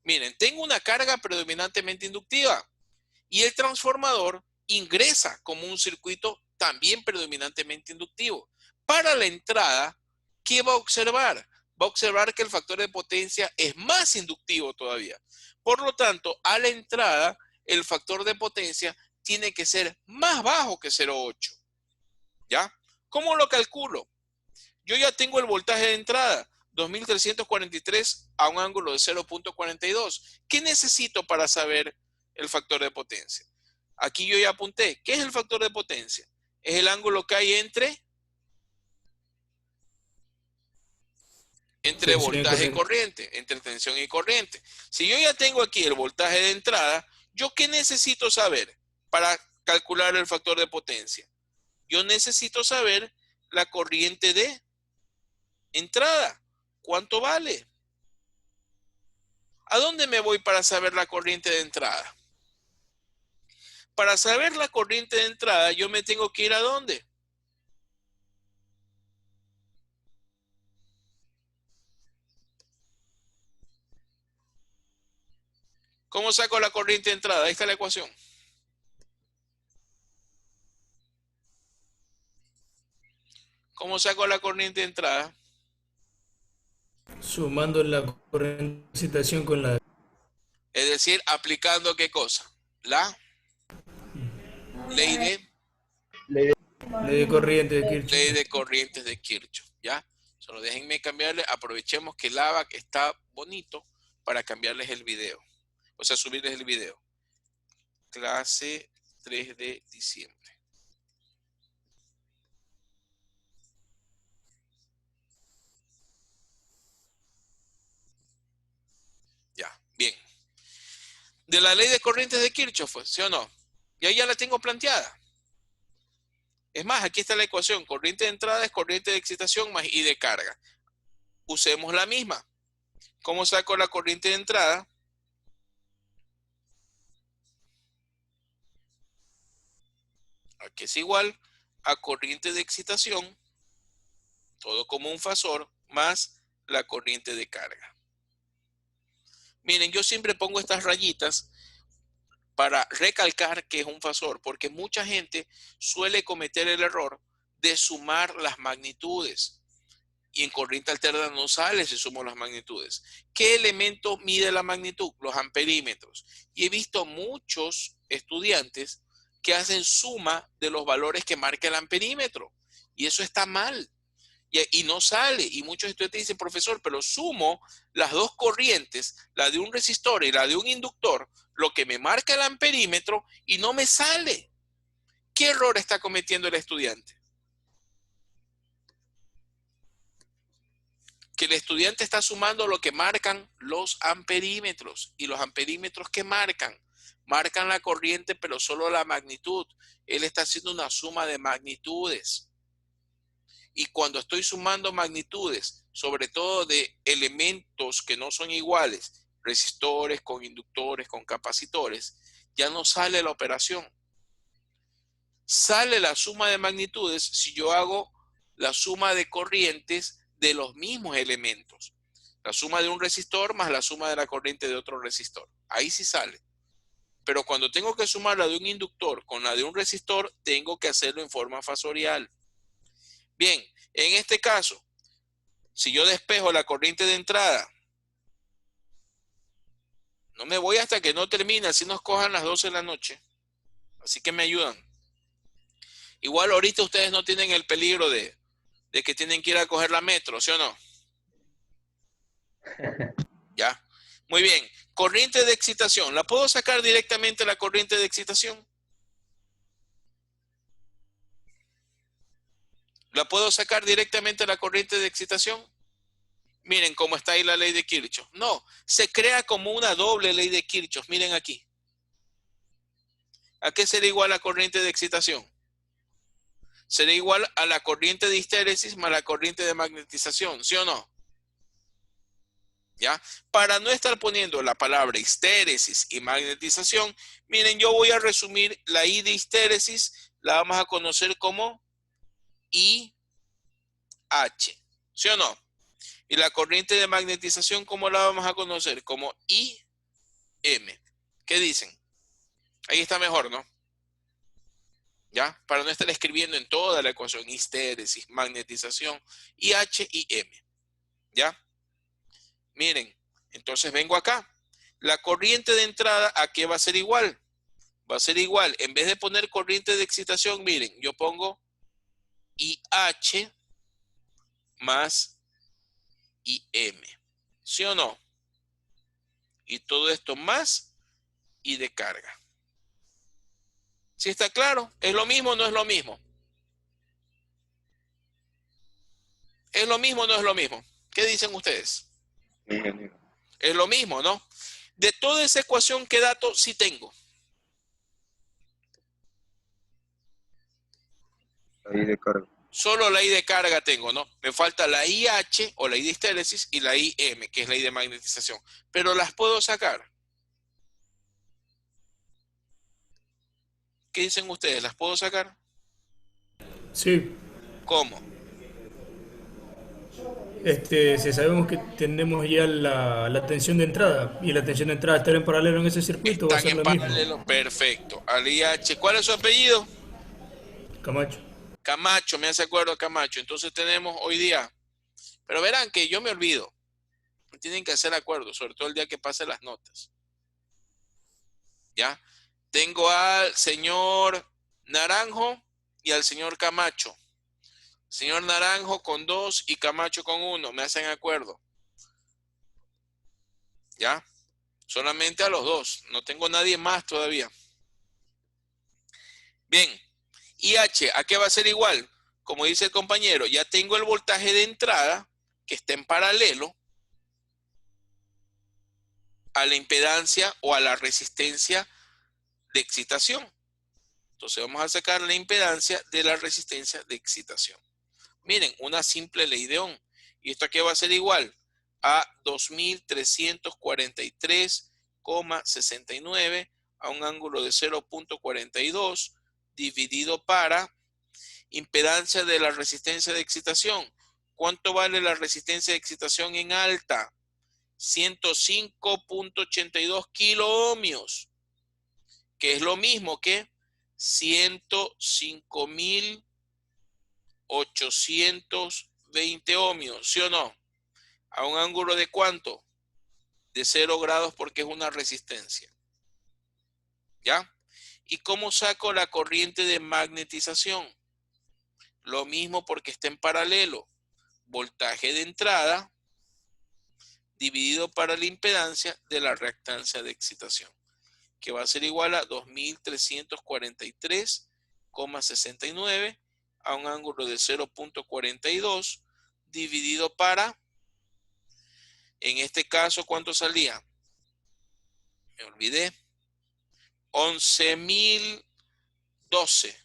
Miren, tengo una carga predominantemente inductiva y el transformador ingresa como un circuito también predominantemente inductivo. Para la entrada, ¿qué va a observar? Va a observar que el factor de potencia es más inductivo todavía. Por lo tanto, a la entrada, el factor de potencia tiene que ser más bajo que 0,8. ¿Ya? ¿Cómo lo calculo? Yo ya tengo el voltaje de entrada, 2343 a un ángulo de 0.42. ¿Qué necesito para saber el factor de potencia? Aquí yo ya apunté. ¿Qué es el factor de potencia? Es el ángulo que hay entre voltaje y corriente, entre tensión y corriente. Si yo ya tengo aquí el voltaje de entrada, ¿yo qué necesito saber para calcular el factor de potencia? Yo necesito saber la corriente de entrada. ¿Cuánto vale? ¿A dónde me voy para saber la corriente de entrada? Para saber la corriente de entrada, yo me tengo que ir ¿a dónde? ¿Cómo saco la corriente de entrada? Ahí está la ecuación. ¿Cómo saco la corriente de entrada? Sumando la corriente de excitación con la... Es decir, aplicando ¿qué cosa? La ley de corriente de Kirchhoff. Ley de corrientes de Kirchhoff, ¿ya? Solo déjenme cambiarle, aprovechemos que el ABAC está bonito para cambiarles el video. O sea, subirles el video. Clase 3 de diciembre. Ya, bien. De la ley de corrientes de Kirchhoff, ¿sí o no? Y ahí ya la tengo planteada. Es más, aquí está la ecuación. Corriente de entrada es corriente de excitación más I de carga. Usemos la misma. ¿Cómo saco la corriente de entrada? Aquí es igual a corriente de excitación, todo como un fasor, más la corriente de carga. Miren, yo siempre pongo estas rayitas para recalcar que es un fasor, porque mucha gente suele cometer el error de sumar las magnitudes. Y en corriente alterna no sale si sumo las magnitudes. ¿Qué elemento mide la magnitud? Los amperímetros. Y he visto muchos estudiantes que hacen suma de los valores que marca el amperímetro. Y eso está mal. Y no sale. Y muchos estudiantes dicen, profesor, pero sumo las dos corrientes, la de un resistor y la de un inductor, lo que me marca el amperímetro, y no me sale. ¿Qué error está cometiendo el estudiante? Que el estudiante está sumando lo que marcan los amperímetros. ¿Y los amperímetros qué marcan? Marcan la corriente, pero solo la magnitud. Él está haciendo una suma de magnitudes. Y cuando estoy sumando magnitudes, sobre todo de elementos que no son iguales, resistores con inductores, con capacitores, ya no sale la operación. Sale la suma de magnitudes si yo hago la suma de corrientes de los mismos elementos. La suma de un resistor más la suma de la corriente de otro resistor. Ahí sí sale. Pero cuando tengo que sumar la de un inductor con la de un resistor, tengo que hacerlo en forma fasorial. Bien, en este caso, si yo despejo la corriente de entrada, no me voy hasta que no termine, así nos cojan las 12 de la noche. Así que me ayudan. Igual ahorita ustedes no tienen el peligro de de que tienen que ir a coger la metro, ¿sí o no? Ya. Muy bien. Corriente de excitación. ¿La puedo sacar directamente la corriente de excitación? ¿La puedo sacar directamente la corriente de excitación? Miren cómo está ahí la ley de Kirchhoff. No, se crea como una doble ley de Kirchhoff. Miren aquí. ¿A qué será igual la corriente de excitación? Será igual a la corriente de histéresis más la corriente de magnetización, ¿sí o no? ¿Ya? Para no estar poniendo la palabra histéresis y magnetización, miren, yo voy a resumir la I de histéresis, la vamos a conocer como IH, ¿sí o no? Y la corriente de magnetización, ¿cómo la vamos a conocer? Como IM. ¿Qué dicen? Ahí está mejor, ¿no? ¿Ya? Para no estar escribiendo en toda la ecuación histéresis, magnetización, IH y M. ¿Ya? Miren, entonces vengo acá. La corriente de entrada, ¿a qué va a ser igual? Va a ser igual. En vez de poner corriente de excitación, miren, yo pongo IH más IM. ¿Sí o no? Y todo esto más I de carga. ¿Sí está claro? ¿Es lo mismo o no es lo mismo? ¿Es lo mismo o no es lo mismo? ¿Qué dicen ustedes? Es lo mismo, ¿no? De toda esa ecuación, ¿qué dato sí tengo? La I de carga. Solo la I de carga tengo, ¿no? Me falta la IH o la I de histéresis y la IM, que es la I de magnetización. Pero las puedo sacar. ¿Qué dicen ustedes? ¿Las puedo sacar? Sí. ¿Cómo? Si sabemos que tenemos ya la tensión de entrada y la tensión de entrada estar en paralelo en ese circuito, va a ser lo mismo. Paralelo, perfecto. Al IH, ¿cuál es su apellido? Camacho. Camacho, me hace acuerdo a Camacho. Entonces tenemos hoy día, pero verán que yo me olvido. Tienen que hacer acuerdo, sobre todo el día que pasen las notas. ¿Ya? Tengo al señor Naranjo y al señor Camacho. Señor Naranjo con 2 y Camacho con 1. Me hacen acuerdo. ¿Ya? Solamente a los dos. No tengo nadie más todavía. Bien. IH, ¿a qué va a ser igual? Como dice el compañero, ya tengo el voltaje de entrada que está en paralelo a la impedancia o a la resistencia de excitación. Entonces vamos a sacar la impedancia de la resistencia de excitación. Miren, una simple ley de Ohm. ¿Y esto a qué va a ser igual? A 2343,69 a un ángulo de 0.42 dividido para impedancia de la resistencia de excitación. ¿Cuánto vale la resistencia de excitación en alta? 105.82 kiloohmios, que es lo mismo que 105.820 ohmios, ¿sí o no? ¿A un ángulo de cuánto? De 0 grados porque es una resistencia. ¿Ya? ¿Y cómo saco la corriente de magnetización? Lo mismo porque está en paralelo. Voltaje de entrada dividido para la impedancia de la reactancia de excitación, que va a ser igual a 2343,69 a un ángulo de 0.42 dividido para, en este caso, ¿cuánto salía? Me olvidé. 11.012.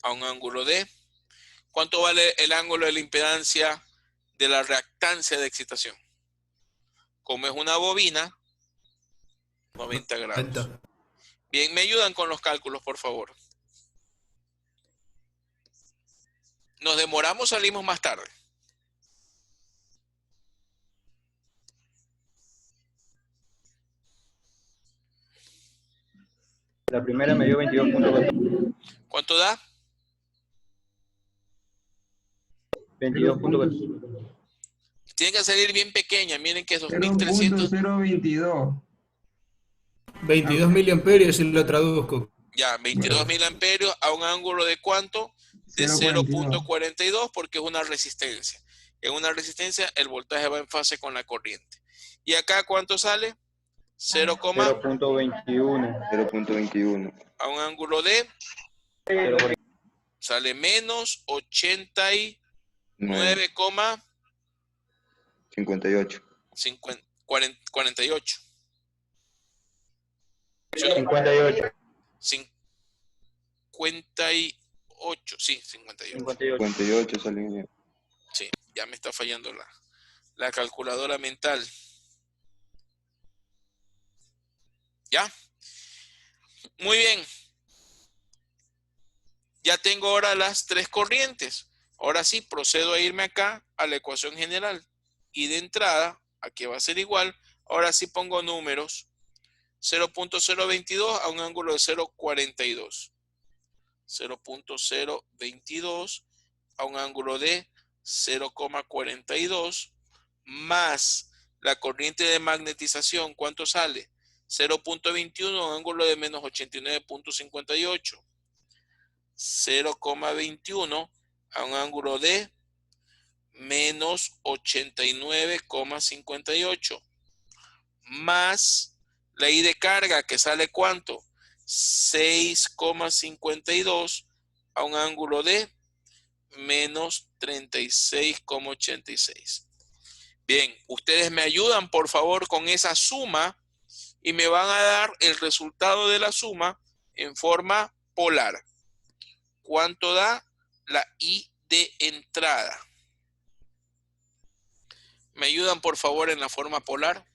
A un ángulo de, ¿cuánto vale el ángulo de la impedancia de la reactancia de excitación? Como es una bobina, 90 grados. Bien, ¿me ayudan con los cálculos, por favor? Nos demoramos, salimos más tarde. La primera me dio 22.14. ¿Cuánto da? 22.14. Tiene que salir bien pequeña. Miren que es 2300. 0.022. 22 miliamperios si lo traduzco. Ya, 22 miliamperios a un ángulo de ¿cuánto? De 0.42 porque es una resistencia. En una resistencia el voltaje va en fase con la corriente. ¿Y acá cuánto sale? 0.21. 0.21. A un ángulo de sale menos 58. 48. 58. 58, sí, 58. 58 sale bien. Sí, ya me está fallando la calculadora mental. ¿Ya? Muy bien. Ya tengo ahora las tres corrientes. Ahora sí, procedo a irme acá a la ecuación general. Y de entrada, aquí va a ser igual. Ahora sí pongo números. 0.022 a un ángulo de 0.42. 0.022 a un ángulo de 0,42 más la corriente de magnetización. ¿Cuánto sale? 0.21 a un ángulo de menos 89.58. 0,21 a un ángulo de menos 89,58 más la I de carga que sale ¿cuánto? 6,52 a un ángulo de menos 36,86. Bien, ustedes me ayudan por favor con esa suma y me van a dar el resultado de la suma en forma polar. ¿Cuánto da la I de entrada? ¿Me ayudan por favor en la forma polar?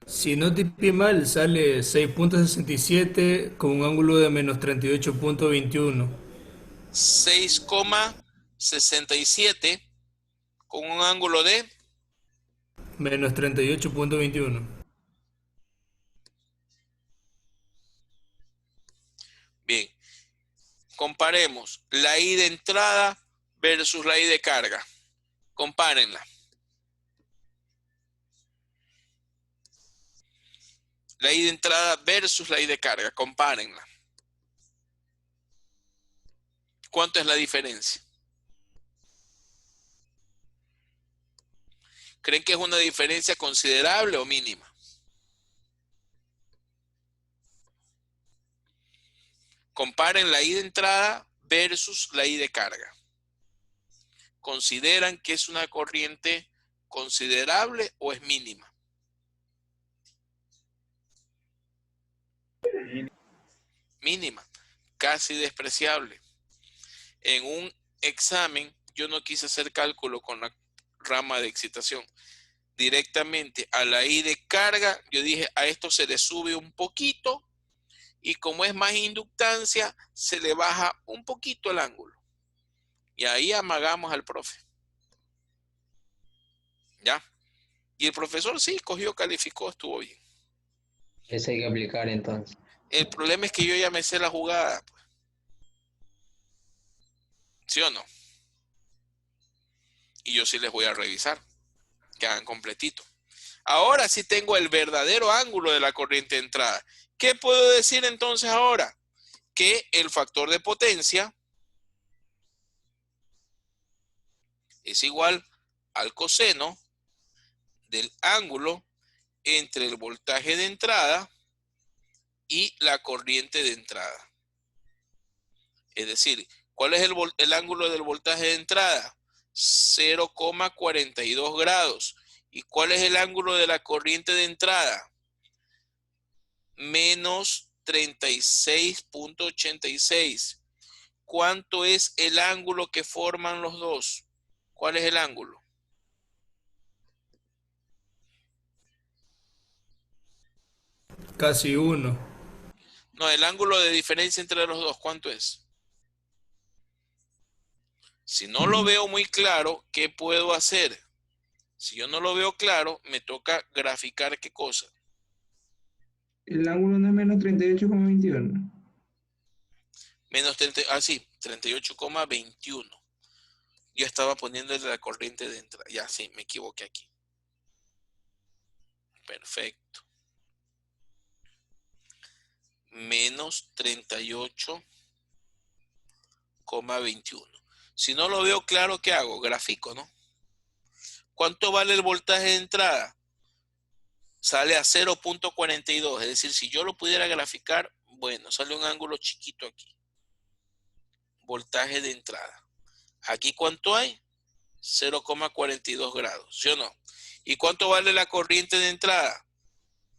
Si no tipé mal, sale 6.67 con un ángulo de menos 38.21. 6,67 con un ángulo de Menos 38.21. Bien, comparemos la I de entrada versus la I de carga. Compárenla. La I de entrada versus la I de carga. Compárenla. ¿Cuánto es la diferencia? ¿Creen que es una diferencia considerable o mínima? Comparen la I de entrada versus la I de carga. ¿Consideran que es una corriente considerable o es mínima? Mínima, casi despreciable. En un examen yo no quise hacer cálculo con la rama de excitación. Directamente a la I de carga, yo dije a esto se le sube un poquito y como es más inductancia, se le baja un poquito el ángulo. Y ahí amagamos al profe. ¿Ya? Y el profesor sí, cogió, calificó, estuvo bien. Ese hay que aplicar entonces. El problema es que yo ya me sé la jugada. ¿Sí o no? Y yo sí les voy a revisar. Que hagan completito. Ahora sí tengo el verdadero ángulo de la corriente de entrada. ¿Qué puedo decir entonces ahora? Que el factor de potencia es igual al coseno del ángulo entre el voltaje de entrada y la corriente de entrada. Es decir, ¿cuál es el ángulo del voltaje de entrada? 0,42 grados. ¿Y cuál es el ángulo de la corriente de entrada? Menos 36.86. ¿Cuánto es el ángulo que forman los dos? ¿Cuál es el ángulo? Casi 1. No, el ángulo de diferencia entre los dos, ¿cuánto es? Si no lo veo muy claro, ¿qué puedo hacer? Si yo no lo veo claro, me toca graficar qué cosa. El ángulo no es menos 38,21. Menos 30, sí, 38,21. Yo estaba poniendo la corriente de entrada. Ya, sí, me equivoqué aquí. Perfecto. Menos 38,21. Si no lo veo claro, ¿qué hago? Gráfico, ¿no? ¿Cuánto vale el voltaje de entrada? Sale a 0.42. Es decir, si yo lo pudiera graficar, bueno, sale un ángulo chiquito aquí. Voltaje de entrada. ¿Aquí cuánto hay? 0,42 grados, ¿sí o no? ¿Y cuánto vale la corriente de entrada?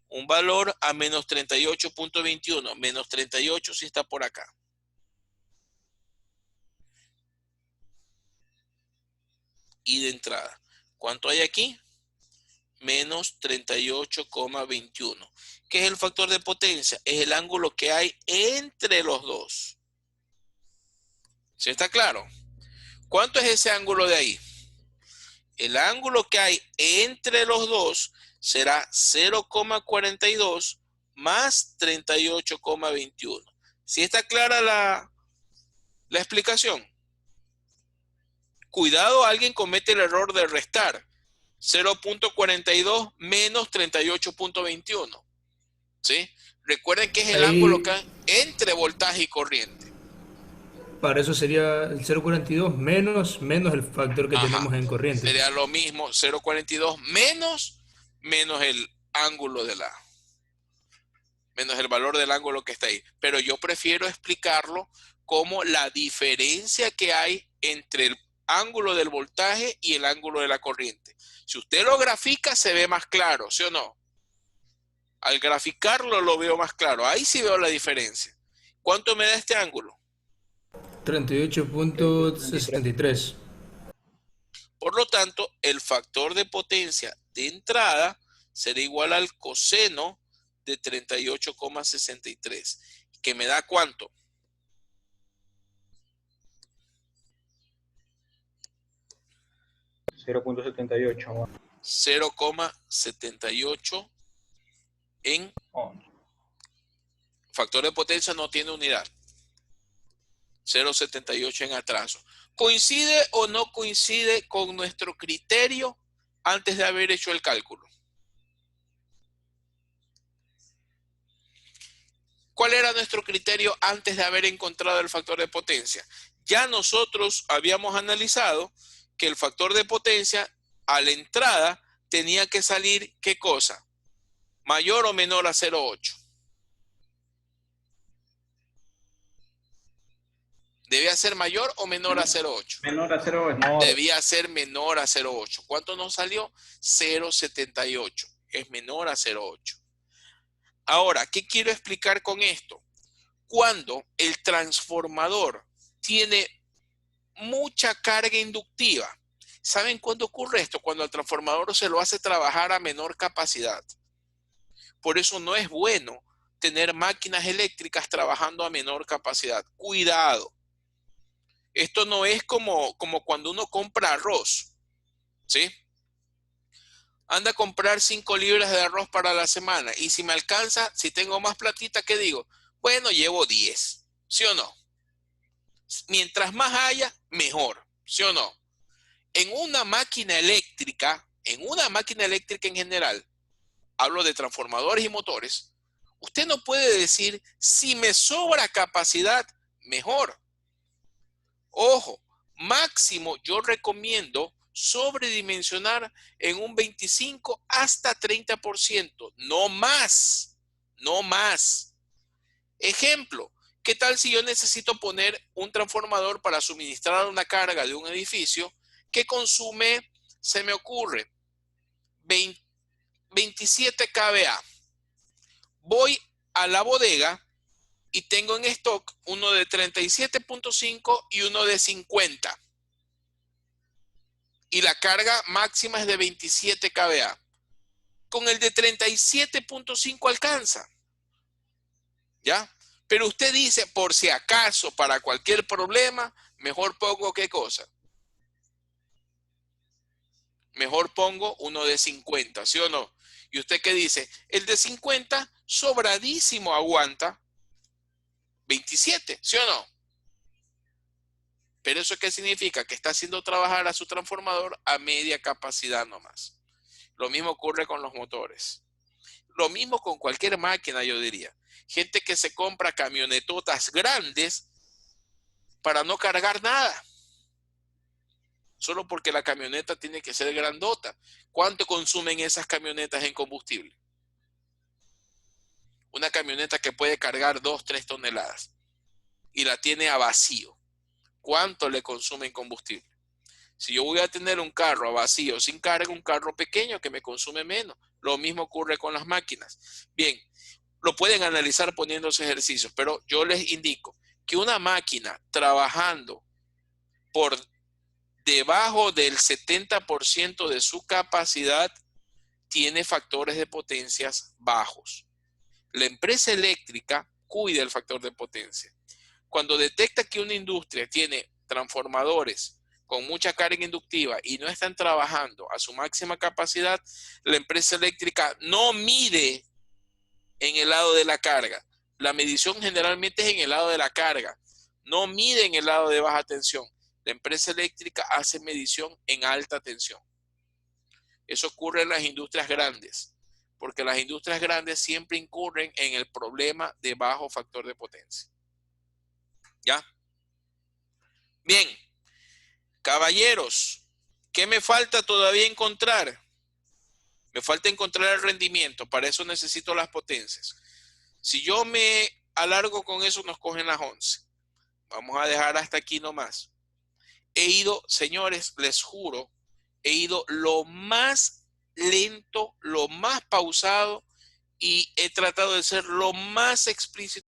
Un valor a menos 38.21. Menos 38 si está por acá. Y de entrada. ¿Cuánto hay aquí? Menos 38,21. ¿Qué es el factor de potencia? Es el ángulo que hay entre los dos. ¿Sí está claro? ¿Cuánto es ese ángulo de ahí? El ángulo que hay entre los dos será 0,42 más 38,21. ¿Sí está clara la explicación? Cuidado, alguien comete el error de restar. 0.42 menos 38.21. ¿Sí? Recuerden que es el ángulo que hay entre voltaje y corriente. Para eso sería el 0,42 menos el factor que tenemos en corriente. Sería lo mismo, 0,42 menos el ángulo menos el valor del ángulo que está ahí. Pero yo prefiero explicarlo como la diferencia que hay entre el ángulo del voltaje y el ángulo de la corriente. Si usted lo grafica, se ve más claro, ¿sí o no? Al graficarlo lo veo más claro. Ahí sí veo la diferencia. ¿Cuánto me da este ángulo? 38.63. Por lo tanto, el factor de potencia de entrada será igual al coseno de 38,63. ¿Que me da cuánto? $0.78. 0,78 en factor de potencia no tiene unidad. 0,78 en atraso. ¿Coincide o no coincide con nuestro criterio antes de haber hecho el cálculo? ¿Cuál era nuestro criterio antes de haber encontrado el factor de potencia? Ya nosotros habíamos analizado que el factor de potencia a la entrada tenía que salir, ¿qué cosa? Mayor o menor a 0,8. ¿Debía ser mayor o menor a 0,8? Menor a 0,8. Debía ser menor a 0,8. ¿Cuánto nos salió? 0,78. Es menor a 0,8. Ahora, ¿qué quiero explicar con esto? Cuando el transformador tiene mucha carga inductiva. ¿Saben cuándo ocurre esto? Cuando al transformador se lo hace trabajar a menor capacidad. Por eso no es bueno tener máquinas eléctricas trabajando a menor capacidad. Cuidado. Esto no es como cuando uno compra arroz, ¿sí? Anda a comprar 5 libras de arroz para la semana y si me alcanza, si tengo más platita, ¿qué digo? Bueno, llevo 10, ¿sí o no? Mientras más haya, mejor, ¿sí o no? En una máquina eléctrica en general, hablo de transformadores y motores, usted no puede decir, si me sobra capacidad, mejor. Ojo, máximo yo recomiendo sobredimensionar en un 25 hasta 30%, no más, no más. Ejemplo, ¿qué tal si yo necesito poner un transformador para suministrar una carga de un edificio que consume, se me ocurre, 27 kVA? Voy a la bodega y tengo en stock uno de 37.5 y uno de 50. Y la carga máxima es de 27 kVA. Con el de 37.5 alcanza. ¿Ya? Pero usted dice, por si acaso, para cualquier problema, mejor pongo ¿qué cosa? Mejor pongo uno de 50, ¿sí o no? ¿Y usted qué dice? El de 50 sobradísimo aguanta 27, ¿sí o no? Pero ¿eso qué significa? Que está haciendo trabajar a su transformador a media capacidad nomás. Lo mismo ocurre con los motores. Lo mismo con cualquier máquina, yo diría. Gente que se compra camionetotas grandes para no cargar nada. Solo porque la camioneta tiene que ser grandota. ¿Cuánto consumen esas camionetas en combustible? Una camioneta que puede cargar 2-3 toneladas y la tiene a vacío. ¿Cuánto le consume en combustible? Si yo voy a tener un carro a vacío sin carga, un carro pequeño que me consume menos. Lo mismo ocurre con las máquinas. Bien, lo pueden analizar poniéndose ejercicios, pero yo les indico que una máquina trabajando por debajo del 70% de su capacidad tiene factores de potencias bajos. La empresa eléctrica cuida el factor de potencia. Cuando detecta que una industria tiene transformadores con mucha carga inductiva y no están trabajando a su máxima capacidad, la empresa eléctrica no mide en el lado de la carga. La medición generalmente es en el lado de la carga. No mide en el lado de baja tensión. La empresa eléctrica hace medición en alta tensión. Eso ocurre en las industrias grandes, porque las industrias grandes siempre incurren en el problema de bajo factor de potencia. ¿Ya? Bien. Caballeros, ¿qué me falta todavía encontrar? Me falta encontrar el rendimiento. Para eso necesito las potencias. Si yo me alargo con eso, nos cogen las 11. Vamos a dejar hasta aquí nomás. He ido, señores, les juro, he ido lo más lento, lo más pausado y he tratado de ser lo más explícito